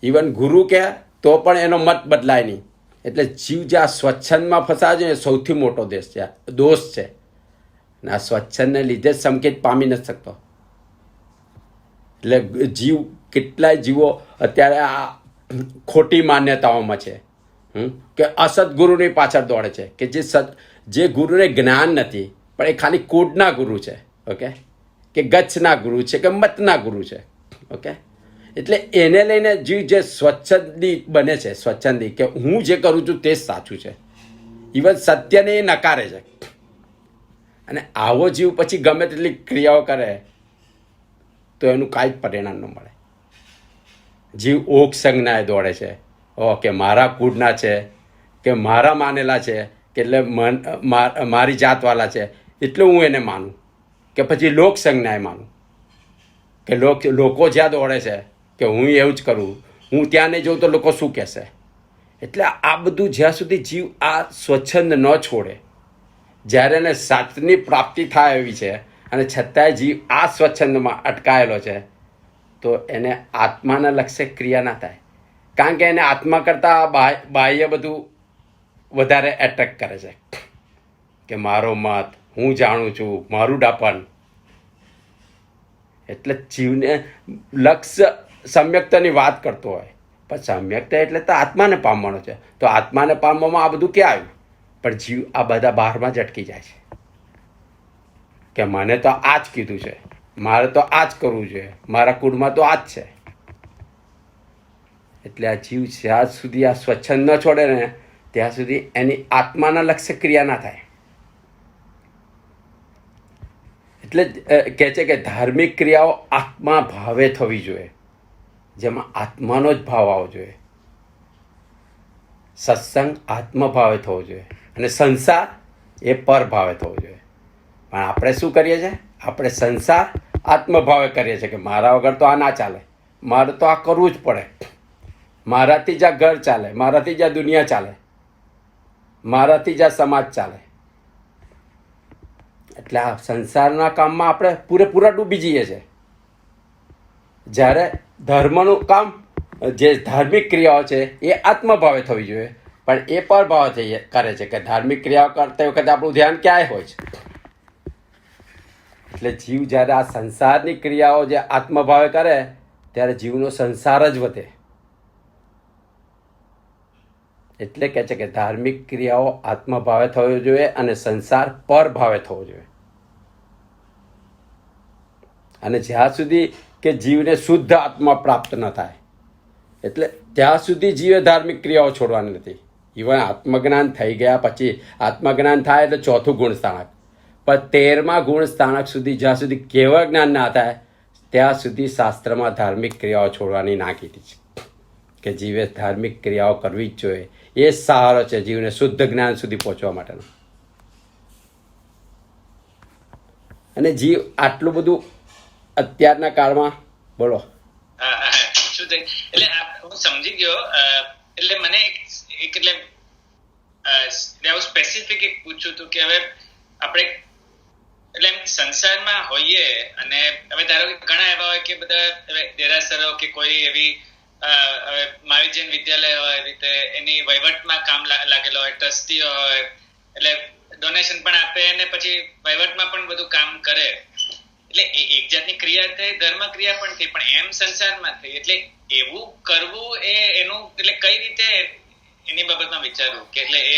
ઇવન ગુરુ કહે તો પણ એનો મત બદલાય નહીં. એટલે જીવ જે આ સ્વચ્છંદમાં ફસાય છે એ સૌથી મોટો દોષ છે. અને આ સ્વચ્છંદને લીધે જ સંકેત પામી નથી શકતો. એટલે જીવ, કેટલાય જીવો અત્યારે આ ખોટી માન્યતાઓમાં છે કે અસદગુરુની પાછળ દોડે છે, કે જે ગુરુને જ્ઞાન નથી પણ એ ખાલી કોડના ગુરુ છે. ઓકે, કે ગચ્છના ગુરુ છે કે મતના ગુરુ છે. ઓકે, એટલે એને લઈને જીવ જે સ્વચ્છંદી બને છે, સ્વચ્છંદી કે હું જે કરું છું તે જ સાચું છે, ઇવન સત્યને એ નકારે છે. અને આવો જીવ પછી ગમે તેટલી ક્રિયાઓ કરે તો એનું કાંઈ જ પરિણામ ન મળે. જીવ ઓક સંજ્ઞાએ દોડે છે, કે મારા કુળના છે, કે મારા માનેલા છે, કે એટલે મારી જાતવાળા છે એટલે હું એને માનું, કે પછી લોક સંજ્ઞાએ માનું કે લોકો જ્યાં દોડે છે કે હું એવું જ કરું, હું ત્યાં નહીં જઉં તો લોકો શું કહેશે. એટલે આ બધું જ્યાં સુધી જીવ આ સ્વચ્છંદ ન છોડે, જ્યારે એને સાચની પ્રાપ્તિ થાય એવી છે અને છતાંય જીવ આ સ્વચ્છંદમાં અટકાયેલો છે, તો એને આત્માના લક્ષ્ય ક્રિયા ના થાય. કારણ કે એને આત્મા કરતાં બાહ્ય બધું વધારે એટ્રેક્ટ કરે છે, કે મારો મત, હું જાણું છું, મારું ડાપણ. એટલે જીવને લક્ષ્ય સમ્યક્તાની વાત કરતો હોય, પણ સમ્યક્તા એટલે તો આત્માને પામવાનો છે. તો આત્માને પામવામાં આ બધું ક્યાં આવ્યું? પણ જીવ આ બધા બહારમાં જ અટકી જાય છે, કે મને તો આ જ કીધું છે, મારે તો આ જ કરવું જોઈએ, મારા કુળમાં તો આ જ છે. એટલે આ જીવ જ્યાં સુધી આ સ્વચ્છંદ ન છોડે ને ત્યાં સુધી એની આત્માના લક્ષ્ય ક્રિયા ના થાય. એટલે કહે છે કે ધાર્મિક ક્રિયાઓ આત્મા ભાવે થવી જોઈએ, જેમાં આત્માનો જ ભાવ આવવો જોઈએ. સત્સંગ આત્મભાવે થવો જોઈએ, અને સંસાર એ પર ભાવે થવો જોઈએ. પણ આપણે શું કરીએ છીએ? આપણે સંસાર આત્મભાવે કરીએ છીએ કે મારા વગર તો આ ના ચાલે, મારે તો આ કરવું જ પડે, મારાથી જ આ ઘર ચાલે, મારાથી જ આ દુનિયા ચાલે, મારાથી જ આ સમાજ ચાલે. એટલે આ સંસારના કામમાં આપણે પૂરેપૂરા ડૂબી જઈએ છીએ. જ્યારે ધર્મનું કામ, જે ધાર્મિક ક્રિયાઓ છે એ આત્મભાવે થવી જોઈએ, પણ એ પરભાવે કરે છે કે ધાર્મિક ક્રિયાઓ કરતી વખતે આપણું ધ્યાન ક્યાંય હોય છે. એટલે જીવ જ્યારે આ સંસારની ક્રિયાઓ જે આત્મભાવે કરે ત્યારે જીવનો સંસાર જ વધે. એટલે કહે છે કે ધાર્મિક ક્રિયાઓ આત્મભાવે થવી જોઈએ અને સંસાર પર ભાવે થવો જોઈએ. અને જ્યાં સુધી કે જીવને શુદ્ધ આત્મા પ્રાપ્ત ન થાય, એટલે ત્યાં સુધી જીવે ધાર્મિક ક્રિયાઓ છોડવાની નથી. ઇવન આત્મજ્ઞાન થઈ ગયા પછી, આત્મજ્ઞાન થાય એટલે ચોથું ગુણસ્થાનક, પણ 13મા ગુણસ્થાનક સુધી જ્યાં સુધી કેવળ જ્ઞાન ના થાય ત્યાં સુધી શાસ્ત્રમાં ધાર્મિક ક્રિયાઓ છોડવાની ના કીધી છે, કે જીવે ધાર્મિક ક્રિયાઓ કરવી જ જોઈએ. એ જ સહારો છે જીવને શુદ્ધ જ્ઞાન સુધી પહોંચવા માટેનો. અને જીવ આટલું બધું અત્યારના કાળમાં બોલો. શું થઈ એટલે હું સમજી ગયો. એટલે મને એટલે સ્પેસિફિક એક પૂછ્યું હતું કે હવે આપણે એટલે સંસારમાં હોઈએ અને હવે ધારો કે ઘણા એવા હોય કે બધા દેરાસરો કે કોઈ એવી મહાવીર જૈન વિદ્યાલય હોય રીતે એની વહીવટમાં કામ લાગેલો હોય, ટ્રસ્ટીઓ હોય, એટલે ડોનેશન પણ આપે અને પછી વહીવટમાં પણ બધું કામ કરે. એટલે એક જાતની ક્રિયા થઈ, ધર્મ ક્રિયા પણ થઈ, પણ એમ સંસારમાં થઈ. એટલે એવું કરવું એનું એટલે કઈ રીતે એની બાબતમાં વિચારવું કે એટલે એ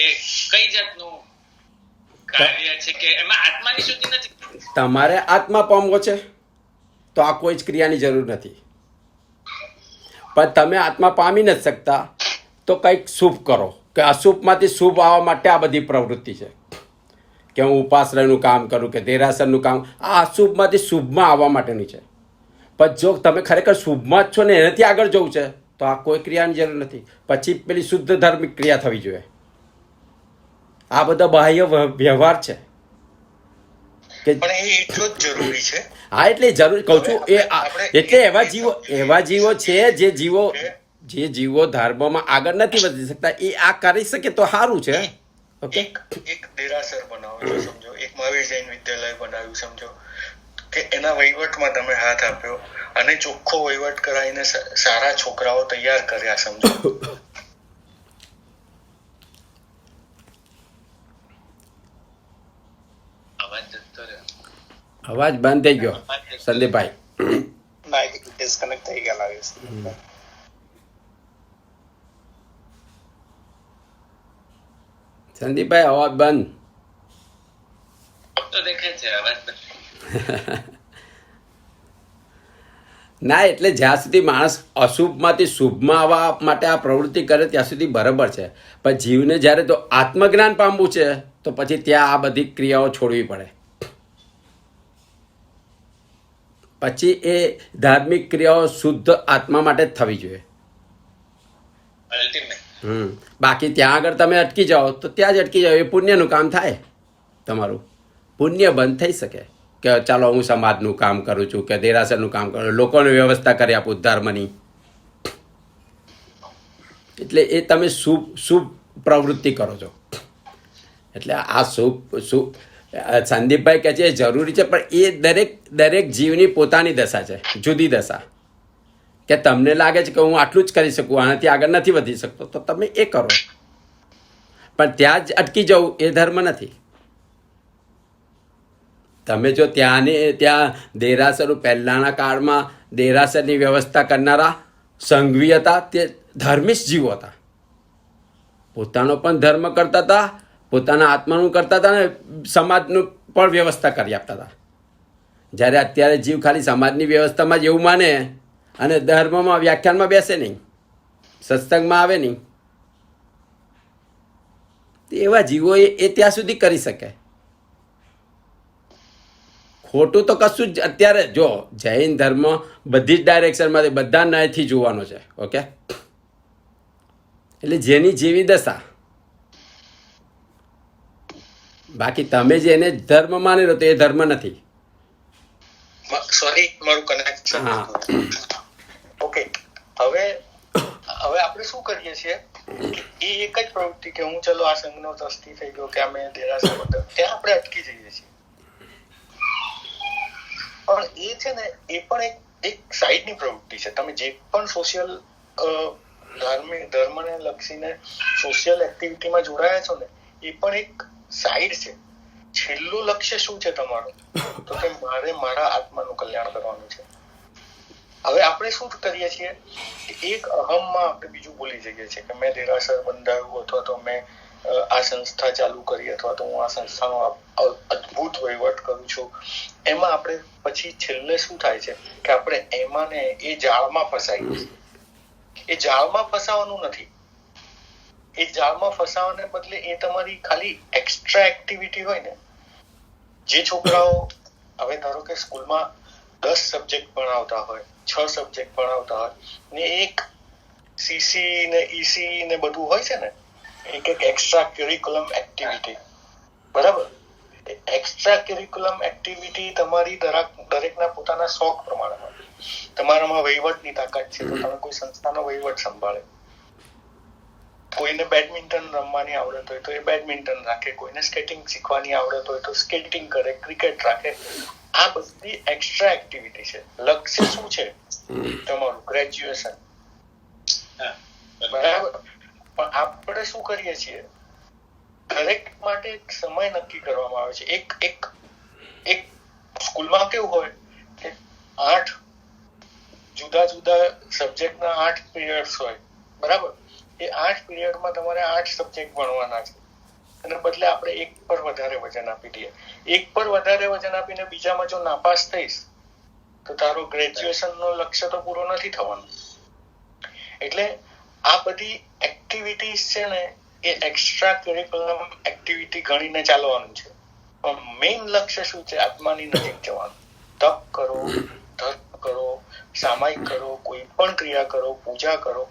કઈ જાતનું કાર્ય છે કે એમાં આત્માની શુદ્ધિ નથી? તમારે આત્મા પામવો છે તો આ કોઈ જ ક્રિયાની જરૂર નથી. પણ તમે આત્મા પામી નથી શકતા તો કંઈક શુભ કરો કે અશુભમાંથી શુભ આવવા માટે આ બધી પ્રવૃત્તિ છે કે હું ઉપાશ્રયનું કામ કરું કે દેરાસરનું કામ. આ અશુભમાંથી શુભમાં આવવા માટેની છે. પણ જો તમે ખરેખર શુભમાં જ છો ને એનાથી આગળ જવું છે તો આ કોઈ ક્રિયાની જરૂર નથી. પછી પેલી શુદ્ધ ધાર્મિક ક્રિયા થવી જોઈએ. આ બધા બાહ્ય વ્યવહાર છે કે પણ એ એટલું જ જરૂરી છે. હા એટલે જરૂર કહું છું એટલે એવા જીવો છે જે જીવો ધર્મમાં આગળ નથી વધી શકતા એ આ કરી શકે તો સારું છે. ઓકે, એક દેરાસર બનાવ્યો સમજો, એક મહાવીર જૈન વિદ્યાલય બનાવ્યું સમજો કે એના વહીવટમાં તમે હાથ આપ્યો અને ચોખ્ખો વહીવટ કરાવીને સારા છોકરાઓ તૈયાર કર્યા સમજો. અવાજ બંધ થઈ ગયો સંદીપભાઈ. ડિસ્કનેક્ટ થઈ ગયા લાગે છે. સંદીપભાઈ અવાજ બંધ. તો દેખાય છે અવાજ બંધ. ના એટલે જ્યાં સુધી માણસ અશુભમાંથી શુભમાં આવવા માટે આ પ્રવૃત્તિ કરે ત્યાં સુધી બરાબર છે. પણ જીવને જ્યારે તો આત્મજ્ઞાન પામવું છે તો પછી ત્યાં આ બધી ક્રિયાઓ છોડવી પડે. પછી એ ધાર્મિક ક્રિયાઓ શુદ્ધ આત્મા માટે જ થવી જોઈએ. બાકી ત્યાં આગળ તમે અટકી જાઓ તો ત્યાં જ અટકી જાઓ. એ પુણ્યનું કામ થાય. તમારું પુણ્ય બંધ થઈ શકે કે ચાલો હું સમાજનું કામ કરું છું કે દેરાસરનું કામ કરું, લોકોને વ્યવસ્થા કરી આપું ધર્મની. એટલે એ તમે શુભ પ્રવૃત્તિ કરો છો. એટલે આ શુભ સંદીપભાઈ કહે છે એ જરૂરી છે પણ એ દરેક જીવની પોતાની દશા છે, જુદી દશા. કે તમને લાગે છે કે હું આટલું જ કરી શકું, આનાથી આગળ નથી વધી શકતો તો તમે એ કરો. પણ ત્યાં જ અટકી જવું એ ધર્મ નથી. તમે જો ત્યાં દેરાસરો પહેલાંના કાળમાં દેરાસરની વ્યવસ્થા કરનારા સંઘવી હતા, તે ધર્મિષ્ઠ જીવો હતા. પોતાનો પણ ધર્મ કરતા હતા, પોતાના આત્માનું કરતા હતા અને સમાજનું પણ વ્યવસ્થા કરી આપતા હતા. જ્યારે અત્યારે જીવ ખાલી સમાજની વ્યવસ્થામાં જ એવું માને અને ધર્મમાં વ્યાખ્યાનમાં બેસે નહીં, સત્સંગમાં આવે નહીં, એવા જીવો એ ત્યાં સુધી કરી શકે. ખોટું તો કશું જ અત્યારે જો જૈન ધર્મ બધી જ ડાયરેક્શનમાંથી બધા ન્યાયથી જોવાનો છે. ઓકે, એટલે જેની જેવી દશા. બાકી તમે જેને ધર્મ માની લો તો એ ધર્મ નથી. સોરી, મારું કનેક્શન. ઓકે, હવે આપણે શું કરીએ છીએ એ એક જ પ્રવૃત્તિ કે હું ચલો આ સંઘનો ટ્રસ્ટી થઈ ગયો કે અમે દેરાસર ત્યાં આપણે અટકી જઈએ છીએ. પણ એ છે ને એ પણ એક સાઈડની પ્રવૃત્તિ છે. તમે જે પણ સોશિયલ ધર્મને લક્ષીને સોશિયલ એક્ટિવિટીમાં જોડાયા છો ને એ પણ એક સાઈડ છે. છેલ્લું લક્ષ્ય શું છે તમારું? તો કે મારે મારા આત્માનું કલ્યાણ કરવાનું છે. હવે આપણે શું કરીએ છીએ એક અહમમાં આપણે બીજું બોલી જઈએ છીએ કે મેં દેરાસર બંધાવ્યું અથવા તો મેં આ સંસ્થા ચાલુ કરી અથવા તો હું આ સંસ્થાનો અદ્ભુત વહીવટ કરું છું. એમાં આપણે પછી છેલ્લે શું થાય છે કે આપણે એમાં ને એ જાળમાં ફસાઈએ છીએ. એ જાળમાં ફસાવાનું નથી. એ જાળમાં ફસાવાને બદલે એ તમારી ખાલી એક્સ્ટ્રા એક્ટિવિટી હોય ને. જે છોકરાઓ હવે ધારો કે સ્કૂલમાં 10 સબ્જેક્ટ ભણાવતા હોય, 6 સબ્જેક્ટ ભણાવતા હોય ને એક સીસી ને ઈસી ને બધું હોય છે ને, એક એક્સ્ટ્રા કરિક્યુલમ એક્ટિવિટી, બરાબર? એક્સ્ટ્રા કરિક્યુલમ એક્ટિવિટી તમારી દરેકના પોતાના શોખ પ્રમાણે હોય. તમારામાં વહીવટની તાકાત છે તો તમે કોઈ સંસ્થાનો વહીવટ સંભાળે, કોઈને બેડમિન્ટન રમવાની આવડત હોય તો એ બેડમિન્ટન રાખે, કોઈને સ્કેટિંગ શીખવાની આવડત હોય તો સ્કેટિંગ કરે, ક્રિકેટ રાખે. આ બધી એક્સ્ટ્રા એક્ટિવિટી છે. લક્ષ્ય શું છે તમારું? ગ્રેજ્યુએશન, બરાબર. પણ આપણે શું કરીએ છીએ, દરેક માટે એક સમય નક્કી કરવામાં આવે છે. એક સ્કૂલમાં કેવું હોય કે 8 જુદા જુદા સબ્જેક્ટના 8 પીરિયડ્સ હોય, બરાબર. એ 8 પીરિયડમાં તમારે 8 સબ્જેક્ટ ભણવાના છે. અને બદલે આપણે એક પર વધારે વજન આપી દઈએ. એક પર વધારે વજન આપીને બીજામાં જો નાપાસ થઈશ તો તારો ગ્રેજ્યુએશનનો લક્ષ્ય તો પૂરો નથી થવાનો. એટલે આ બધી એક્ટિવિટીઝ છે ને એ એક્સ્ટ્રા કરિક્યુલમ એક્ટિવિટી ગણીને ચાલવાનું છે. પણ મેઇન લક્ષ્ય શું છે? આત્માની નજીક જવાનું. તપ કરો, ધર્મ કરો, સામાયિક કરો, કોઈ પણ ક્રિયા કરો, પૂજા કરો,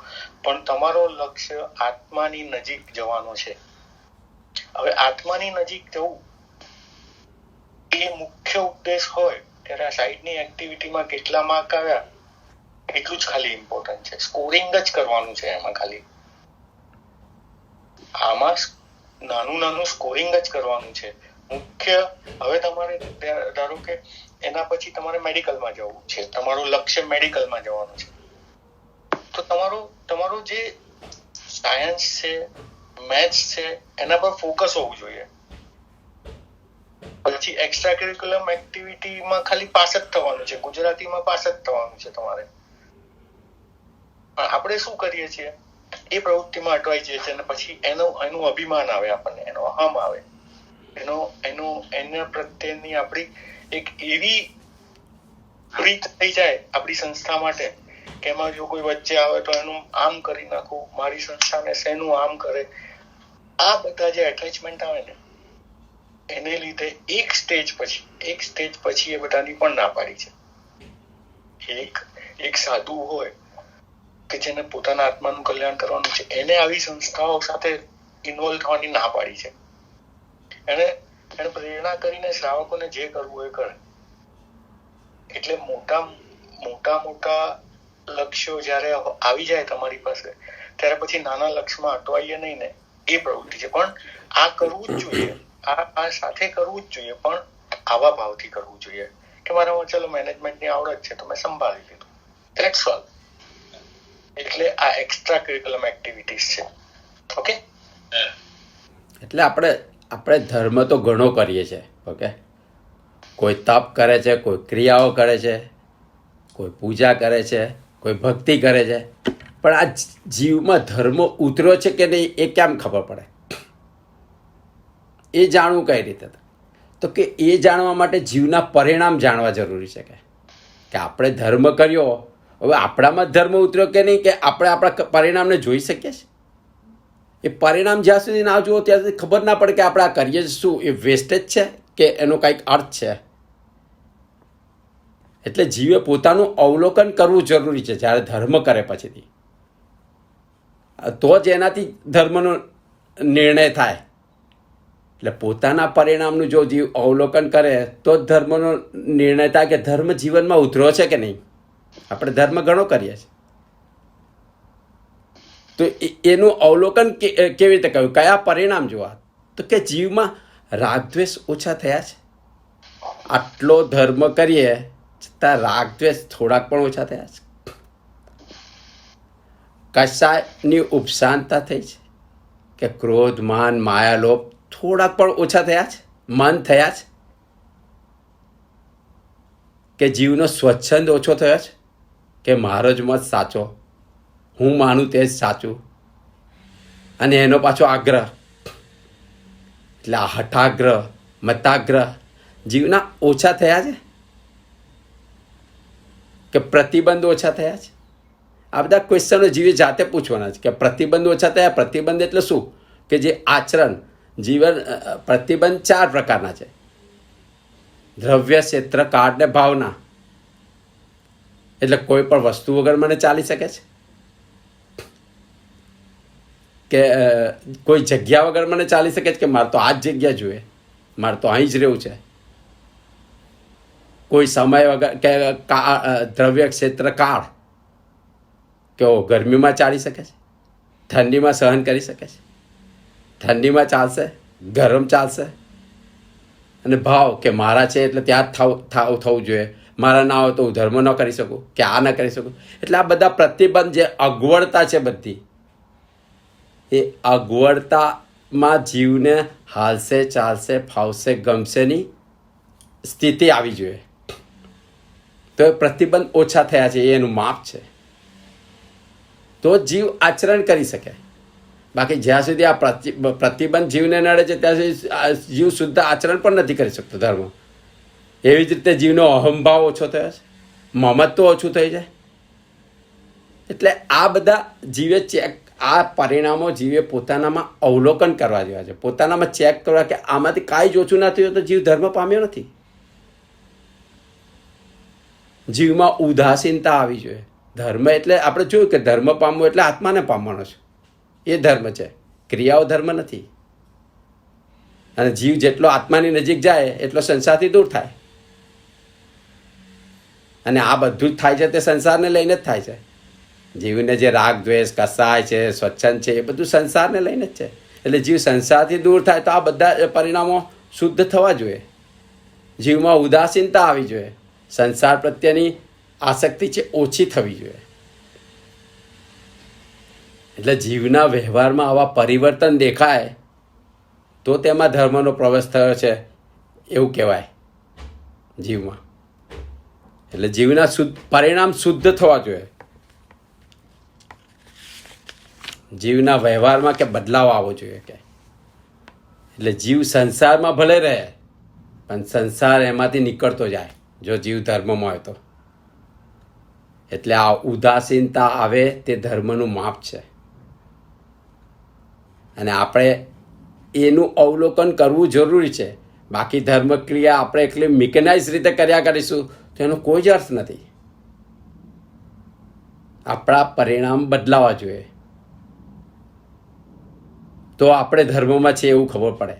પણ તમારો લક્ષ્ય આત્માની નજીક જવાનો છે. હવે આત્માની નજીક જવું એ મુખ્ય ઉદ્દેશ હોય ત્યારે આ સાઈડની એક્ટિવિટીમાં કેટલા માર્ક આવ્યા એટલું જ ખાલી ઇમ્પોર્ટન્ટ છે. સ્કોરિંગ જ કરવાનું છે એમાં ખાલી. આમાં નાનું સ્કોરિંગ જ કરવાનું છે. મુખ્ય હવે તમારે ધારો કે એના પછી તમારે મેડિકલમાં જવું છે, તમારું લક્ષ્ય મેડિકલમાં જવાનું છે, તો તમારો જે સાયન્સ છે, મેથ્સ છે, એના પર ફોકસ હોવું જોઈએ. પછી એક્સ્ટ્રા કરિક્યુલમ એક્ટિવિટીમાં ખાલી પાસ જ થવાનું છે, ગુજરાતીમાં પાસ જ થવાનું છે તમારે. પણ આપણે શું કરીએ છીએ, એ પ્રવૃત્તિમાં અટવાઈ જઈએ છીએ અને પછી એનું અભિમાન આવે આપણને, એનો અહમ આવે, એના પ્રત્યેની આપણી એક એવી પ્રીત થઈ જાય આપણી સંસ્થા માટે કે એમાં જો કોઈ વચ્ચે આવે તો એનું આમ કરી નાખવું, મારી સંસ્થાને શેનું આમ કરે. આ બધા જે એટેચમેન્ટ આવે ને એને લીધે એક સ્ટેજ પછી એ બધાની પણ ના પાડી છે. એક સાધુ હોય કે જેને પોતાના આત્માનું કલ્યાણ કરવાનું છે, એને આવી સંસ્થાઓ સાથે ઇન્વોલ્વ થવાની ના પાડી છે. એને પ્રેરણા કરીને શ્રાવકોને જે કરવું એ કરે. એટલે મોટા લક્ષ્યો જ્યારે આવી જાય તમારી પાસે ત્યારે પછી નાના લક્ષ્યમાં અટવાઈએ નહીં ને, એ પ્રવૃત્તિ છે. પણ આ કરવું જ જોઈએ, આ સાથે કરવું જ જોઈએ, પણ આવા ભાવથી કરવું જોઈએ કે મારામાં ચલો મેનેજમેન્ટની આવડત છે તો મેં સંભાળી લીધું. That's all. એટલે આ એક્સ્ટ્રા કરિક્યુલમ એક્ટિવિટીઝ છે. ઓકે, એટલે આપણે ધર્મ તો ઘણો કરીએ છીએ. ઓકે, કોઈ તપ કરે છે, કોઈ ક્રિયાઓ કરે છે, કોઈ પૂજા કરે છે, કોઈ ભક્તિ કરે છે. પણ આ જીવમાં ધર્મ ઉતર્યો છે કે નહીં એ કેમ ખબર પડે? એ જાણવું કઈ રીતે? તો કે એ જાણવા માટે જીવના પરિણામ જાણવા જરૂરી છે. કે આપણે ધર્મ કર્યો, હવે આપણામાં ધર્મ ઉતર્યો કે નહીં, કે આપણે આપણા પરિણામને જોઈ શકીએ છીએ? એ પરિણામ જ્યાં સુધી ના જુઓ ત્યાં સુધી ખબર ના પડે કે આપણે આ કરીએ શું, એ વેસ્ટેજ છે કે એનો કંઈક અર્થ છે. એટલે જીવે પોતાનું અવલોકન કરવું જરૂરી છે જ્યારે ધર્મ કરે પછીથી. તો જ એનાથી ધર્મનો નિર્ણય થાય. એટલે પોતાના પરિણામનું જો જીવ અવલોકન કરે તો જ ધર્મનો નિર્ણય થાય કે ધર્મ જીવનમાં ઉતર્યો છે કે નહીં. આપણે ધર્મ ઘણો કરીએ છીએ, તો એનું અવલોકન કેવી રીતે કહ્યું, કયા પરિણામ જોવા? તો કે જીવમાં રાગદ્વેષ ઓછા થયા છે. આટલો ધર્મ કરીએ છતાં રાગદ્વેષ થોડાક પણ ઓછા થયા છે. કશાયની ઉપશાંતતા થઈ છે, કે ક્રોધ, માન, માયા, લોભ થોડાક પણ ઓછા થયા છે, મન થયા છે. કે જીવનો સ્વચ્છંદ ઓછો થયો છે, કે મારો જ મત સાચો, હું માનું તે જ સાચું. અને એનો પાછો આગ્રહ, એટલે આ હઠાગ્રહ, મતાગ્રહ જીવના ઓછા થયા છે. કે પ્રતિબંધ ઓછા થયા છે. આ બધા ક્વેશ્ચનો જીવે જાતે પૂછવાના છે કે પ્રતિબંધ ઓછા થયા. પ્રતિબંધ એટલે શું? કે જે આચરણ જીવન, પ્રતિબંધ 4 પ્રકારના છે: દ્રવ્ય, ક્ષેત્ર, કાળ ને ભાવના. એટલે કોઈ પણ વસ્તુ વગર મને ચાલી શકે છે, કે કોઈ જગ્યા વગર મને ચાલી શકે છે, કે મારે તો આ જ જગ્યા જોઈએ. મારે તો અહીં જ રહેવું છે. કોઈ સમય વગર કે દ્રવ્ય ક્ષેત્ર કાળ કેવો ગરમીમાં ચાલી શકે છે, ઠંડીમાં સહન કરી શકે છે, ઠંડીમાં ચાલશે, ગરમ ચાલશે. અને ભાવ કે મારા છે એટલે ત્યાં જ થવું જોઈએ, મારા ના હોય તો હું ધર્મ ન કરી શકું કે આ ન કરી શકું. એટલે આ બધા પ્રતિબંધ જે અગવડતા છે બધી, એ અગવડતામાં જીવને હાલશે, ચાલશે, ફાવશે, ગમશે ની સ્થિતિ આવી જોઈએ. તો એ પ્રતિબંધ ઓછા થયા છે, એનું માપ છે. તો જીવ આચરણ કરી શકે. બાકી જ્યાં સુધી આ પ્રતિબંધ જીવને નડે છે ત્યાં સુધી જીવ શુદ્ધ આચરણ પણ નથી કરી શકતો ધર્મ. એવી જ રીતે જીવનો અહંભાવ ઓછો થયો છે, મમત્વ ઓછું થઈ જાય. એટલે આ બધા જીવે ચેક, આ પરિણામો જીવે પોતાનામાં અવલોકન કરવા જેવા છે, પોતાનામાં ચેક કરવા કે આમાંથી કાંઈ જ ઓછું ના થયું તો જીવ ધર્મ પામ્યો નથી. જીવમાં ઉદાસીનતા આવી જોઈએ. ધર્મ એટલે આપણે જોયું કે ધર્મ પામવું એટલે આત્માને પામવાનો છે, એ ધર્મ છે, ક્રિયાઓ ધર્મ નથી. અને જીવ જેટલો આત્માની નજીક જાય એટલો સંસારથી દૂર થાય. અને આ બધું જ થાય છે તે સંસારને લઈને જ થાય છે. જીવને જે રાગ દ્વેષ કસાય છે, સ્વચ્છંદ છે, એ બધું સંસારને લઈને જ છે. એટલે જીવ સંસારથી દૂર થાય તો આ બધા પરિણામો શુદ્ધ થવા જોઈએ. જીવમાં ઉદાસીનતા આવી જોઈએ, સંસાર પ્રત્યેની આસક્તિ છે ઓછી થવી જોઈએ. એટલે જીવના વ્યવહારમાં આવા પરિવર્તન દેખાય તો તેમાં ધર્મનો પ્રવેશ થયો છે એવું કહેવાય જીવમાં. એટલે જીવના પરિણામ શુદ્ધ થવા જોઈએ. જીવના વ્યવહારમાં કે બદલાવ આવવો જોઈએ કે. એટલે જીવ સંસારમાં ભલે રહે પણ સંસાર એમાંથી નીકળતો જાય જો જીવ ધર્મમાં હોય તો. એટલે આ ઉદાસીનતા આવે તે ધર્મનું માપ છે. અને આપણે એનું અવલોકન કરવું જરૂરી છે. બાકી ધર્મ ક્રિયા આપણે એટલી મિકેનાઇઝ રીતે કર્યા કરીશું તો એનો કોઈ જ અર્થ નથી. આપણા પરિણામ બદલાવા જોઈએ તો આપણે ધર્મમાં છે એવું ખબર પડે.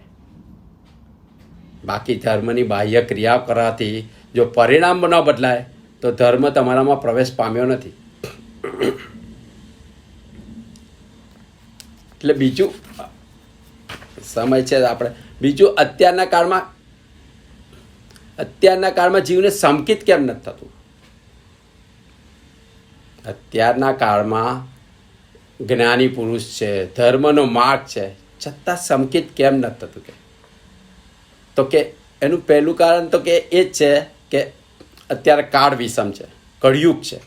બાકી ધર્મની બાહ્ય ક્રિયા કરવાથી જો પરિણામ ન બદલાય તો ધર્મ તમારામાં પ્રવેશ પામ્યો નથી. એટલે બીજું સમય છે આપણે બીજું અત્યારના કાળમાં જીવને સંકિત કેમ નથી થતું? અત્યારના કાળમાં જ્ઞાની પુરુષ છે, ધર્મનો માર્ગ છે, છતાં સંકિત કેમ નથી થતું? તો કે એનું પહેલું કારણ તો કે એ જ છે કે અત્યારે કાળ વિષમ છે, કળિયુગ છે,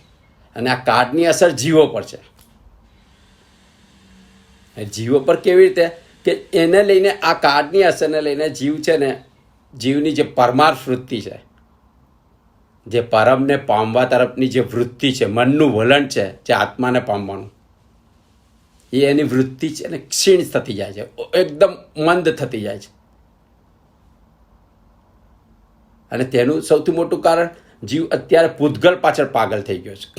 અને આ કાળની અસર જીવો પર છે. જીવો પર કેવી રીતે કે એને લઈને આ કાળની અસરને લઈને જીવ છે ને, જીવની જે પરમાર્થ વૃત્તિ છે, જે પરમને પામવા તરફની જે વૃત્તિ છે, મનનું વલણ છે, જે આત્માને પામવાનું, એ એની વૃત્તિ છે ને ક્ષીણ થતી જાય છે, એકદમ મંદ થતી જાય છે. અને તેનું સૌથી મોટું કારણ જીવ અત્યારે પૂતગલ પાછળ પાગલ થઈ ગયો છે.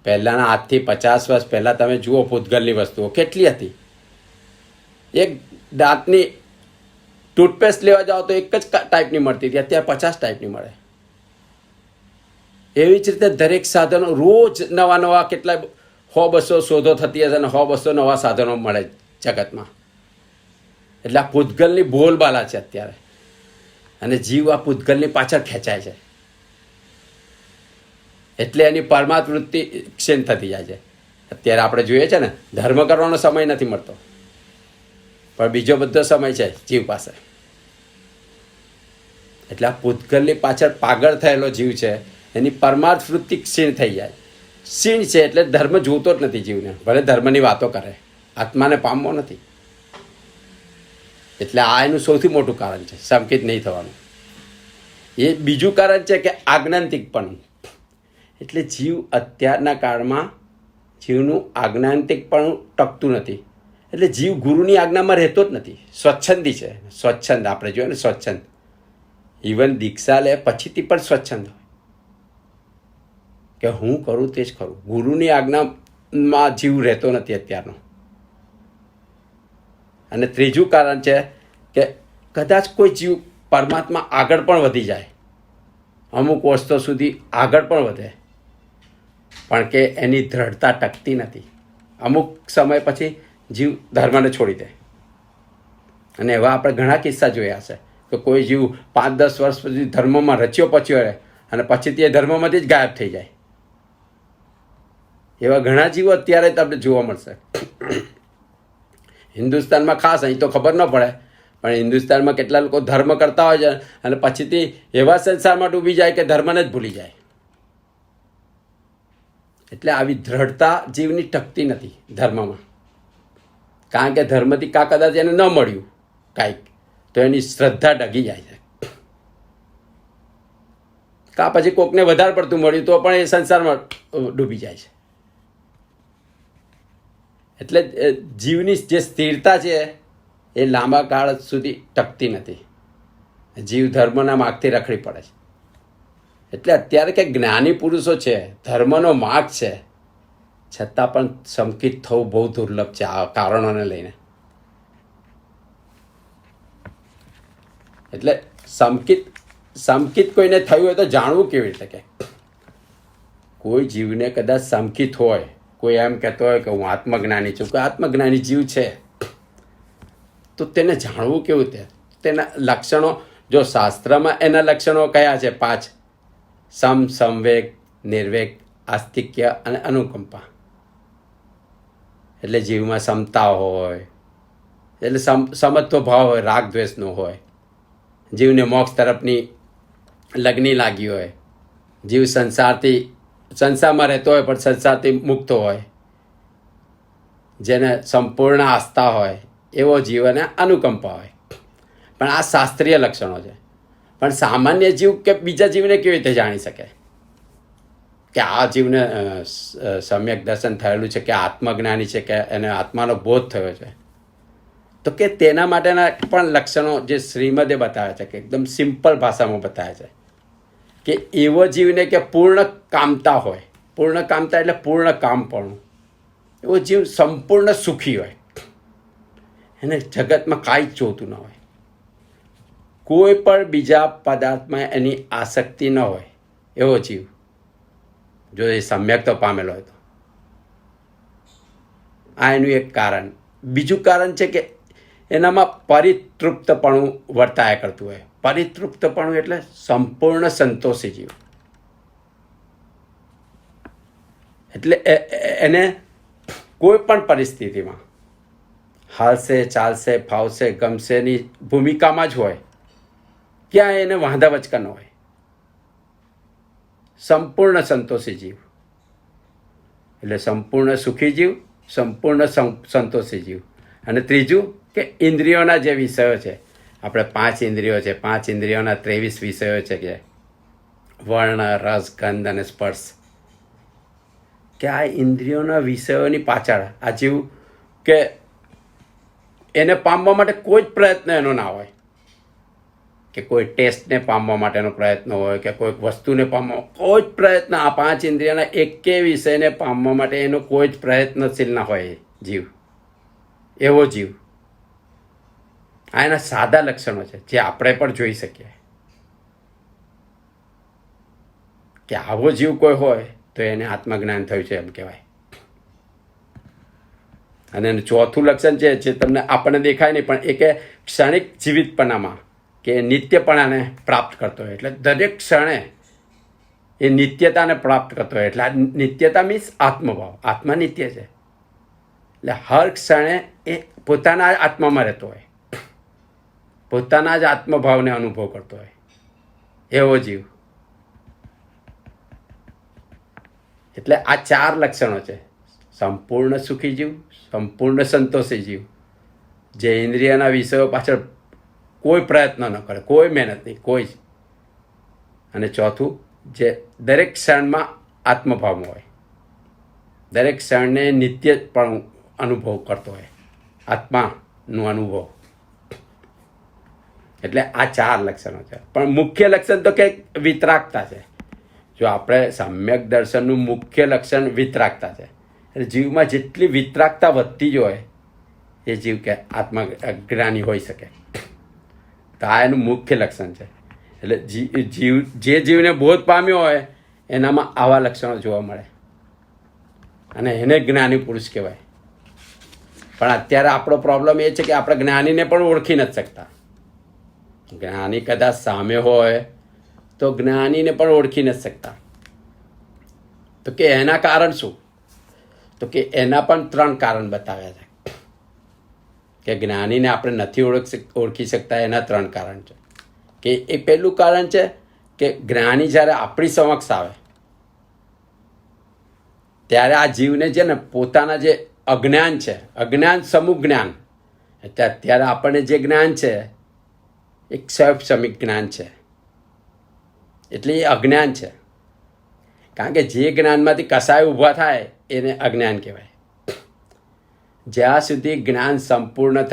પહેલાંના આજથી 50 વર્ષ પહેલાં તમે જુઓ પૂતગલની વસ્તુઓ કેટલી હતી. એક દાંતની ટૂથપેસ્ટ લેવા જાઓ તો એક જ ટાઈપની મળતી હતી, અત્યારે 50 ટાઈપની મળે. એવી જ રીતે દરેક સાધનો રોજ નવા કેટલાય 100-200 શોધો થતી હશે અને 100-200 નવા સાધનો મળે જગતમાં. એટલે આ પૂતગલની બોલબાલા છે અત્યારે. અને જીવ આ પૂતગલની પાછળ ખેંચાય છે. એટલે એની પરમાત્મ વૃત્તિ ક્ષીણ થતી જાય છે. અત્યારે આપણે જોઈએ છે ને, ધર્મ કરવાનો સમય નથી મળતો, પણ બીજો બધો સમય છે જીવ પાસે. એટલે આ પૂતગલની પાછળ પાગળ થયેલો જીવ છે, એની પરમાર્થ વૃત્તિ ક્ષીણ થઈ જાય. ક્ષીણ છે એટલે ધર્મ જોતો જ નથી જીવને, ભલે ધર્મની વાતો કરે, આત્માને પામવો નથી. એટલે આ એનું સૌથી મોટું કારણ છે સંકિત નહીં થવાનું. એ બીજું કારણ છે કે આજ્ઞાંતિકપણું. એટલે જીવ અત્યારના કાળમાં જીવનું આજ્ઞાંતિકપણું ટકતું નથી. એટલે જીવ ગુરુની આજ્ઞામાં રહેતો જ નથી, સ્વચ્છંદી છે. સ્વચ્છંદ આપણે જોઈએ ને, સ્વચ્છંદ. ઇવન દીક્ષા લે પછીથી પણ સ્વચ્છંદ હોય કે હું કરું તે જ કરું. ગુરુની આજ્ઞામાં જીવ રહેતો નથી અત્યારનો. અને ત્રીજું કારણ છે કે કદાચ કોઈ જીવ પરમાત્મા આગળ પણ વધી જાય, અમુક વસ્તુ સુધી આગળ પણ વધે, પણ કે એની દ્રઢતા ટકતી નથી. અમુક સમય પછી જીવ ધર્મને છોડી દે. અને એવા આપણે ઘણા કિસ્સા જોયા છે કે કોઈ જીવ 5-10 વર્ષ સુધી ધર્મમાં રચ્યો પચ્યો રહે અને પછી તે ધર્મમાંથી જ ગાયબ થઈ જાય. એવા ઘણા જીવો અત્યારે તમને જોવા મળશે. હિન્દુસ્તાનમાં ખાસ, અહીં તો ખબર ન પડે, પણ હિન્દુસ્તાનમાં કેટલા લોકો ધર્મ કરતા હોય છે અને પછીથી એવા સંસારમાં ડૂબી જાય કે ધર્મને જ ભૂલી જાય. એટલે આવી દ્રઢતા જીવની ટકતી નથી ધર્મમાં. કારણ કે ધર્મથી કદાચ એને ન મળ્યું કાંઈક, તો એની શ્રદ્ધા ડગી જાય છે. પછી કોકને વધારે પડતું મળ્યું તો પણ એ સંસારમાં ડૂબી જાય છે. એટલે જીવની જે સ્થિરતા છે એ લાંબા કાળ સુધી ટકતી નથી. જીવ ધર્મના માર્ગથી રખડી પડે છે. એટલે અત્યારે કે જ્ઞાની પુરુષો છે, ધર્મનો માર્ગ છે, છતાં પણ સંકિત થવું બહુ દુર્લભ છે આ કારણોને લઈને. એટલે સંકિત કોઈને થયું હોય તો જાણવું કેવી રીતે? કે કોઈ જીવને કદાચ સંકિત હોય, કોઈ એમ કહેતો હોય કે હું આત્મજ્ઞાની છું, કે આત્મજ્ઞાની જીવ છે, તો તેને જાણવું કેવું? તેના લક્ષણો, જો શાસ્ત્રમાં એના લક્ષણો કયા છે? 5: સમવેગ, નિર્વેગ, આસ્તિક્ય અને અનુકંપા. એટલે જીવમાં સમતા હોય, એટલે સમત્વ ભાવ હોય, રાગ દ્વેષનો હોય, જીવને મોક્ષ તરફની લગ્ની લાગી હોય, જીવ સંસારમાં રહેતો હોય પણ સંસારથી મુક્ત હોય, જેને સંપૂર્ણ આસ્થા હોય, એવો જીવને અનુકંપા હોય. પણ આ શાસ્ત્રીય લક્ષણો છે. પણ સામાન્ય જીવ કે બીજા જીવને કેવી રીતે જાણી શકે કે આ જીવને સમ્યક દર્શન થયેલું છે, કે આત્મજ્ઞાની છે, કે એને આત્માનો બોધ થયો છે? તો કે તેના માટેના પણ લક્ષણો જે શ્રીમદે બતાવે છે, કે એકદમ સિમ્પલ ભાષામાં બતાવે છે, કે એવો જીવને કે પૂર્ણ કામતા હોય. પૂર્ણ કામતા એટલે પૂર્ણ કામપણું. એવો જીવ સંપૂર્ણ સુખી હોય, એને જગતમાં કાંઈ જ જોતું ન હોય, કોઈ પણ બીજા પદાર્થમાં એની આસક્તિ ન હોય, એવો જીવ, જો એ સમ્યક તો પામેલો હોય તો. આ એનું એક કારણ. બીજું કારણ છે કે એનામાં પરિતૃપ્તપણું વર્તાયા કરતું હોય. પરિતૃપ્તપણું એટલે સંપૂર્ણ સંતોષી જીવ. એટલે એને કોઈ પણ પરિસ્થિતિમાં હાલશે, ચાલશે, ફાવશે, ગમશેની ભૂમિકામાં જ હોય, ક્યાં એને વાંધા વચકા ન હોય. સંપૂર્ણ સંતોષી જીવ એટલે સંપૂર્ણ સુખી જીવ, સંપૂર્ણ સંતોષી જીવ. અને ત્રીજું કે ઇન્દ્રિયોના જે વિષયો છે, આપણે 5 ઇન્દ્રિયો છે, 5 ઇન્દ્રિયોના 23 વિષયો છે, કે વર્ણ, રસ, ગંધ અને સ્પર્શ. કે આ ઇન્દ્રિયોના વિષયોની પાછળ આ જીવ કે એને પામવા માટે કોઈ જ પ્રયત્ન એનો ના હોય, કે કોઈ ટેસ્ટને પામવા માટેનો પ્રયત્ન હોય, કે કોઈ વસ્તુને પામવા, કોઈ જ પ્રયત્ન, આ 5 ઇન્દ્રિયોના એકે વિષયને પામવા માટે એનો કોઈ જ પ્રયત્નશીલ ના હોય જીવ. એવો જીવ. આ એના સાદા લક્ષણો છે જે આપણે પણ જોઈ શકીએ. કે આવો જીવ કોઈ હોય તો એને આત્મજ્ઞાન થયું છે એમ કહેવાય. અને એનું ચોથું લક્ષણ છે જે તમને આપણને દેખાય નહીં, પણ એ કે ક્ષણિક જીવિતપણામાં કે નિત્યપણાને પ્રાપ્ત કરતો હોય. એટલે દરેક ક્ષણે એ નિત્યતાને પ્રાપ્ત કરતો હોય. એટલે આ નિત્યતા મીન્સ આત્મભાવ. આત્મા નિત્ય છે. એટલે હર ક્ષણે એ પોતાના જ આત્મામાં રહેતો હોય, પોતાના જ આત્મભાવને અનુભવ કરતો હોય, એવો જીવ. એટલે આ 4 લક્ષણો છે: સંપૂર્ણ સુખી જીવ, સંપૂર્ણ સંતોષી જીવ, જે ઇન્દ્રિયના વિષયો પાછળ કોઈ પ્રયત્ન ન કરે, કોઈ મહેનત નહીં, કોઈ જ. અને ચોથું, જે દરેક ક્ષણમાં આત્મભાવમાં હોય, દરેક ક્ષણને નિત્ય પણ અનુભવ કરતો હોય, આત્માનું અનુભવ. એટલે આ 4 લક્ષણો છે. પણ મુખ્ય લક્ષણ તો કે વિતરાગતા છે. જો આપણે સમ્યક દર્શનનું મુખ્ય લક્ષણ વિતરાગતા છે. એટલે જીવમાં જેટલી વિતરાગતા વધતી જ હોય એ જીવ કે આત્મજ્ઞાની હોઈ શકે. તો આ એનું મુખ્ય લક્ષણ છે. એટલે જે જીવને બોધ પામ્યો હોય એનામાં આવા લક્ષણો જોવા મળે અને એને જ્ઞાની પુરુષ કહેવાય. પણ અત્યારે આપણો પ્રોબ્લેમ એ છે કે આપણે જ્ઞાનીને પણ ઓળખી નથી શકતા. જ્ઞાની કદાચ સામે હોય તો જ્ઞાનીને પણ ઓળખી નથી શકતા. તો કે એના કારણ શું? તો કે એના પણ 3 કારણ બતાવ્યા છે કે જ્ઞાનીને આપણે નથી ઓળખી શકતા. એના 3 કારણ છે. કે એ પહેલું કારણ છે કે જ્ઞાની જ્યારે આપણી સમક્ષ આવે ત્યારે આ જીવને છે ને પોતાના જે અજ્ઞાન છે, અજ્ઞાન સમૂહ જ્ઞાન, અત્યારે આપણને જે જ્ઞાન છે એક સ્વયંસમિક જ્ઞાન છે, એટલે એ અજ્ઞાન છે. કારણ કે જે જ્ઞાનમાંથી કસાય ઊભા થાય એને અજ્ઞાન કહેવાય. જ્યાં સુધી જ્ઞાન સંપૂર્ણ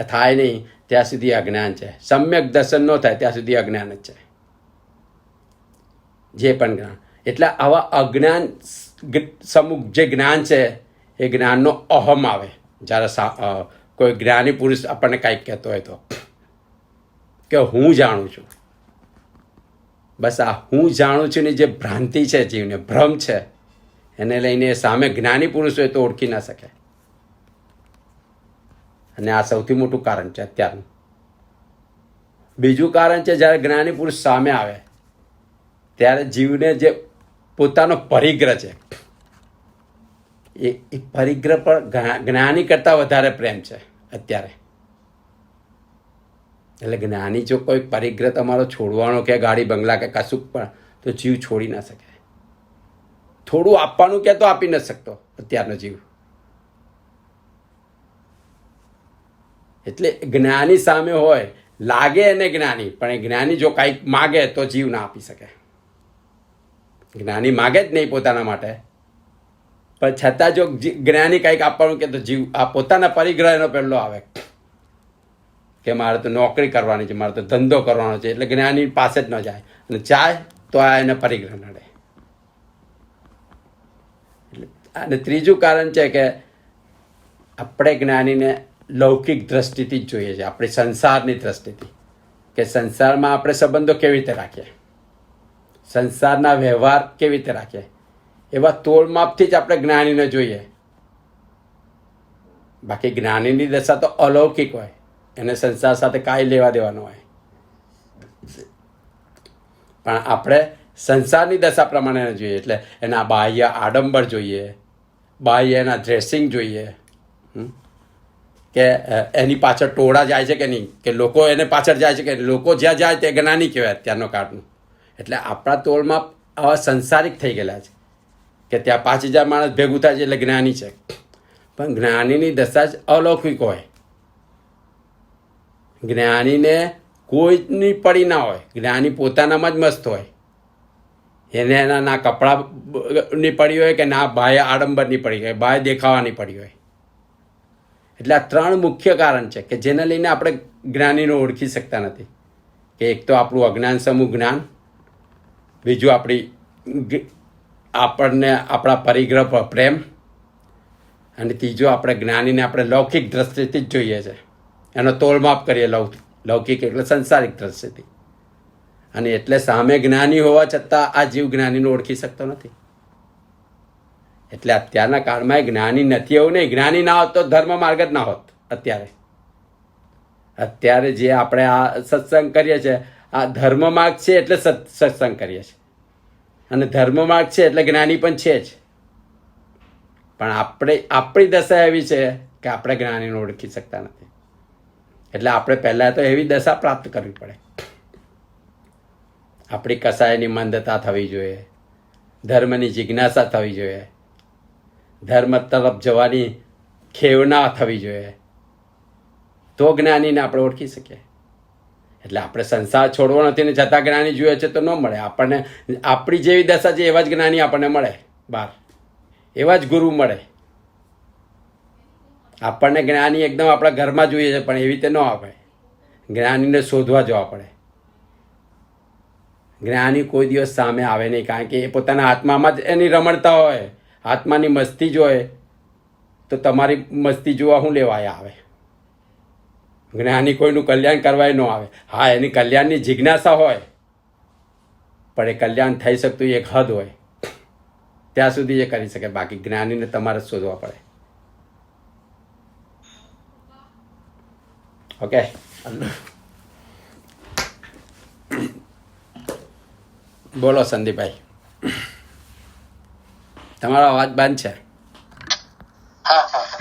થાય નહીં ત્યાં સુધી અજ્ઞાન છે. સમ્યક દર્શન ન થાય ત્યાં સુધી અજ્ઞાન જ છે, જે પણ જ્ઞાન. એટલે આવા અજ્ઞાન સમૂહ જે જ્ઞાન છે એ જ્ઞાનનો અહમ આવે જ્યારે કોઈ જ્ઞાની પુરુષ આપણને કાંઈક કહેતો હોય તો કે હું જાણું છું. બસ આ હું જાણું છું ની જે ભ્રાંતિ છે, જીવને ભ્રમ છે, એને લઈને સામે જ્ઞાની પુરુષ હોય તો ઓળખી ના શકે. અને આ સૌથી મોટું કારણ છે અત્યારનું. બીજું કારણ છે જ્યારે જ્ઞાની પુરુષ સામે આવે ત્યારે જીવને જે પોતાનો પરિગ્રહ છે એ પરિગ્રહ પર જ્ઞાની કરતાં વધારે પ્રેમ છે અત્યારે. એટલે જ્ઞાની જો કોઈ પરિગ્રહ તમારો છોડવાનો કે ગાડી બંગલા કે કશું પણ, તો જીવ છોડી ના શકે. થોડું આપવાનું કે તો આપી ન શકતો અત્યારનો જીવ. એટલે જ્ઞાની સામે હોય, લાગે એને જ્ઞાની, પણ એ જ્ઞાની જો કાંઈક માગે તો જીવ ના આપી શકે. જ્ઞાની માગે જ નહીં પોતાના માટે, પણ છતાં જો જ્ઞાની કંઈક આપવાનું કે તો જીવ આ પોતાના પરિગ્રહનો પહેલો આવે કે મારે તો નોકરી કરવાની છે, મારે તો ધંધો કરવાનો છે. એટલે જ્ઞાની પાસે જ ન જાય, અને જાય તો આ એને પરિગ્રહ નડે. અને ત્રીજું કારણ છે કે આપણે જ્ઞાનીને લૌકિક દ્રષ્ટિથી જ જોઈએ છે, આપણી સંસારની દ્રષ્ટિથી, કે સંસારમાં આપણે સંબંધો કેવી રીતે રાખીએ, સંસારના વ્યવહાર કેવી રીતે રાખીએ, એવા તોલમાપથી જ આપણે જ્ઞાનીને જોઈએ. બાકી જ્ઞાનીની દશા તો અલૌકિક હોય, એને સંસાર સાથે કાંઈ લેવા દેવાનો હોય. પણ આપણે સંસારની દશા પ્રમાણે જોઈએ, એટલે એના બાહ્ય આડંબર જોઈએ, બાહ્ય એના ડ્રેસિંગ જોઈએ, કે એની પાછળ ટોળા જાય છે કે નહીં, કે લોકો એને પાછળ જાય છે કે લોકો જ્યાં જાય તે જ્ઞાની કહેવાય અત્યારનો કાળનું. એટલે આપણા તોલમાં આવા સંસારિક થઈ ગયેલા છે કે ત્યાં 5000 માણસ ભેગું થાય છે એટલે જ્ઞાની છે. પણ જ્ઞાનીની દશા જ અલૌકિક હોય. જ્ઞાનીને કોઈની પડી ના હોય, જ્ઞાની પોતાનામાં જ મસ્ત હોય. એને એના ના કપડાની પડી હોય કે ના બાહ્ય આડંબરની પડી હોય, બાહ્ય દેખાવાની પડી હોય. એટલે આ 3 મુખ્ય કારણ છે કે જેને લઈને આપણે જ્ઞાનીને ઓળખી શકતા નથી. કે એક તો આપણું અજ્ઞાન સમૂહ જ્ઞાન, બીજું આપણને આપણા પરિગ્રહ પર પ્રેમ, અને ત્રીજું આપણે જ્ઞાનીને આપણે લૌકિક દ્રષ્ટિથી જ જોઈએ છે, એનો તોલમાપ કરીએ. લૌકિક એટલે સંસારિક દ્રષ્ટિથી. અને એટલે સામે જ્ઞાની હોવા છતાં આ જીવ જ્ઞાનીને ઓળખી શકતો નથી. એટલે અત્યારના કાળમાં જ્ઞાની નથી એવું નહીં, જ્ઞાની ના હોત તો ધર્મ માર્ગ જ ના હોત. અત્યારે જે આપણે આ સત્સંગ કરીએ છીએ, આ ધર્મ માર્ગ છે એટલે સત્સંગ કરીએ છીએ, અને ધર્મ માર્ગ છે એટલે જ્ઞાની પણ છે જ. પણ આપણી દશા એવી છે કે આપણે જ્ઞાનીને ઓળખી શકતા નથી. એટલે આપણે પહેલાં તો એવી દશા પ્રાપ્ત કરવી પડે. આપણી કસાયની મંદતા થવી જોઈએ, ધર્મની જિજ્ઞાસા થવી જોઈએ, ધર્મ તરફ જવાની ખેવના થવી જોઈએ, તો જ્ઞાનીને આપણે ઓળખી શકીએ. એટલે આપણે સંસાર છોડવો નથી ને છતાં જ્ઞાની જોઈએ છે તો ન મળે આપણને. આપણી જેવી દશા છે એવા જ જ્ઞાની આપણને મળે બહાર, એવા જ ગુરુ મળે. આપણને જ્ઞાની એકદમ આપણા ઘરમાં જોઈએ છે, પણ એવી રીતે ન આવે. જ્ઞાનીને શોધવા જવા પડે. જ્ઞાની કોઈ દિવસ સામે આવે નહીં, કારણ કે એ પોતાના આત્મામાં જ એની રમણતા હોય, આત્માની મસ્તી જ હોય. તો તમારી મસ્તી જોવા શું લેવાય આવે? જ્ઞાની કોઈનું કલ્યાણ કરવાય ન આવે. હા, એની કલ્યાણની જિજ્ઞાસા હોય, પણ એ કલ્યાણ થઈ શકતું એક હદ હોય, ત્યાં સુધી એ કરી શકે. બાકી જ્ઞાનીને તમારે જ શોધવા પડે. ઓકે, બોલો સંદીપભાઈ, તમારો અવાજ બંધ છે.